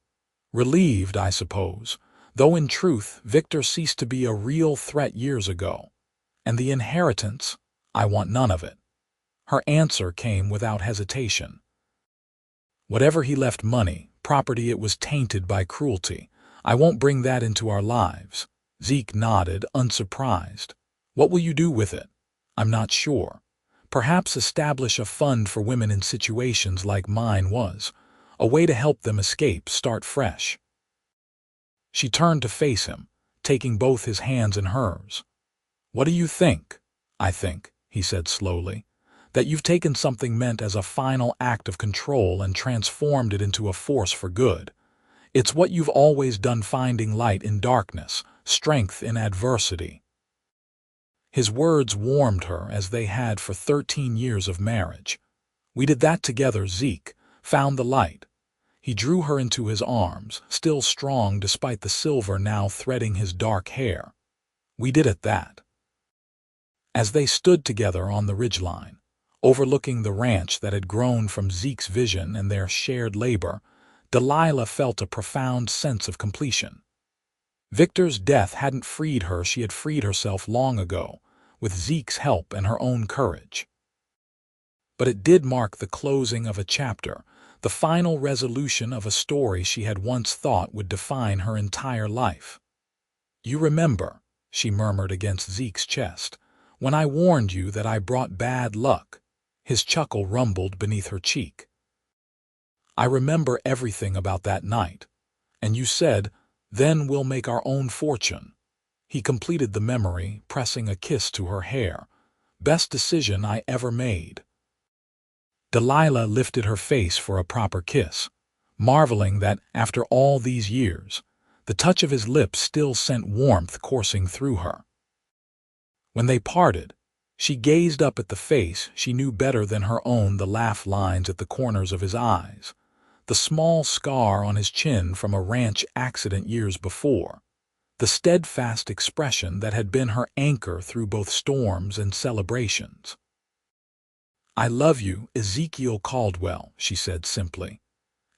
"Relieved, I suppose, though in truth Victor ceased to be a real threat years ago. And the inheritance, I want none of it." Her answer came without hesitation. "Whatever he left, money, property, it was tainted by cruelty. I won't bring that into our lives." Zeke nodded, unsurprised. "What will you do with it?" "I'm not sure. Perhaps establish a fund for women in situations like mine was. A way to help them escape, start fresh." She turned to face him, taking both his hands in hers. "What do you think?" "I think," he said slowly, "that you've taken something meant as a final act of control and transformed it into a force for good. It's what you've always done, finding light in darkness, strength in adversity." His words warmed her as they had for 13 years of marriage. "We did that together, Zeke, found the light." He drew her into his arms, still strong despite the silver now threading his dark hair. "We did it that." As they stood together on the ridgeline, overlooking the ranch that had grown from Zeke's vision and their shared labor, Delilah felt a profound sense of completion. Victor's death hadn't freed her, she had freed herself long ago, with Zeke's help and her own courage. But it did mark the closing of a chapter, the final resolution of a story she had once thought would define her entire life. "You remember," she murmured against Zeke's chest, "when I warned you that I brought bad luck?" His chuckle rumbled beneath her cheek. "I remember everything about that night. And you said, 'Then we'll make our own fortune.'" He completed the memory, pressing a kiss to her hair. "Best decision I ever made." Delilah lifted her face for a proper kiss, marveling that, after all these years, the touch of his lips still sent warmth coursing through her. When they parted, she gazed up at the face she knew better than her own, the laugh lines at the corners of his eyes, the small scar on his chin from a ranch accident years before, the steadfast expression that had been her anchor through both storms and celebrations. "I love you, Ezekiel Caldwell," she said simply.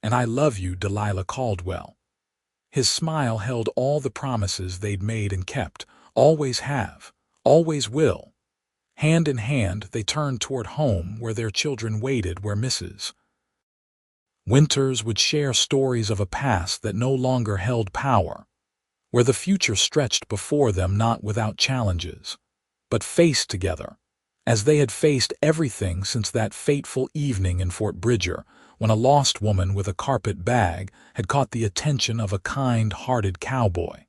"And I love you, Delilah Caldwell." His smile held all the promises they'd made and kept, always have, always will. Hand in hand, they turned toward home, where their children waited, where Mrs. Winters would share stories of a past that no longer held power, where the future stretched before them, not without challenges, but faced together, as they had faced everything since that fateful evening in Fort Bridger, when a lost woman with a carpet bag had caught the attention of a kind-hearted cowboy.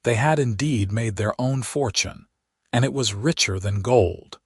They had indeed made their own fortune, and it was richer than gold.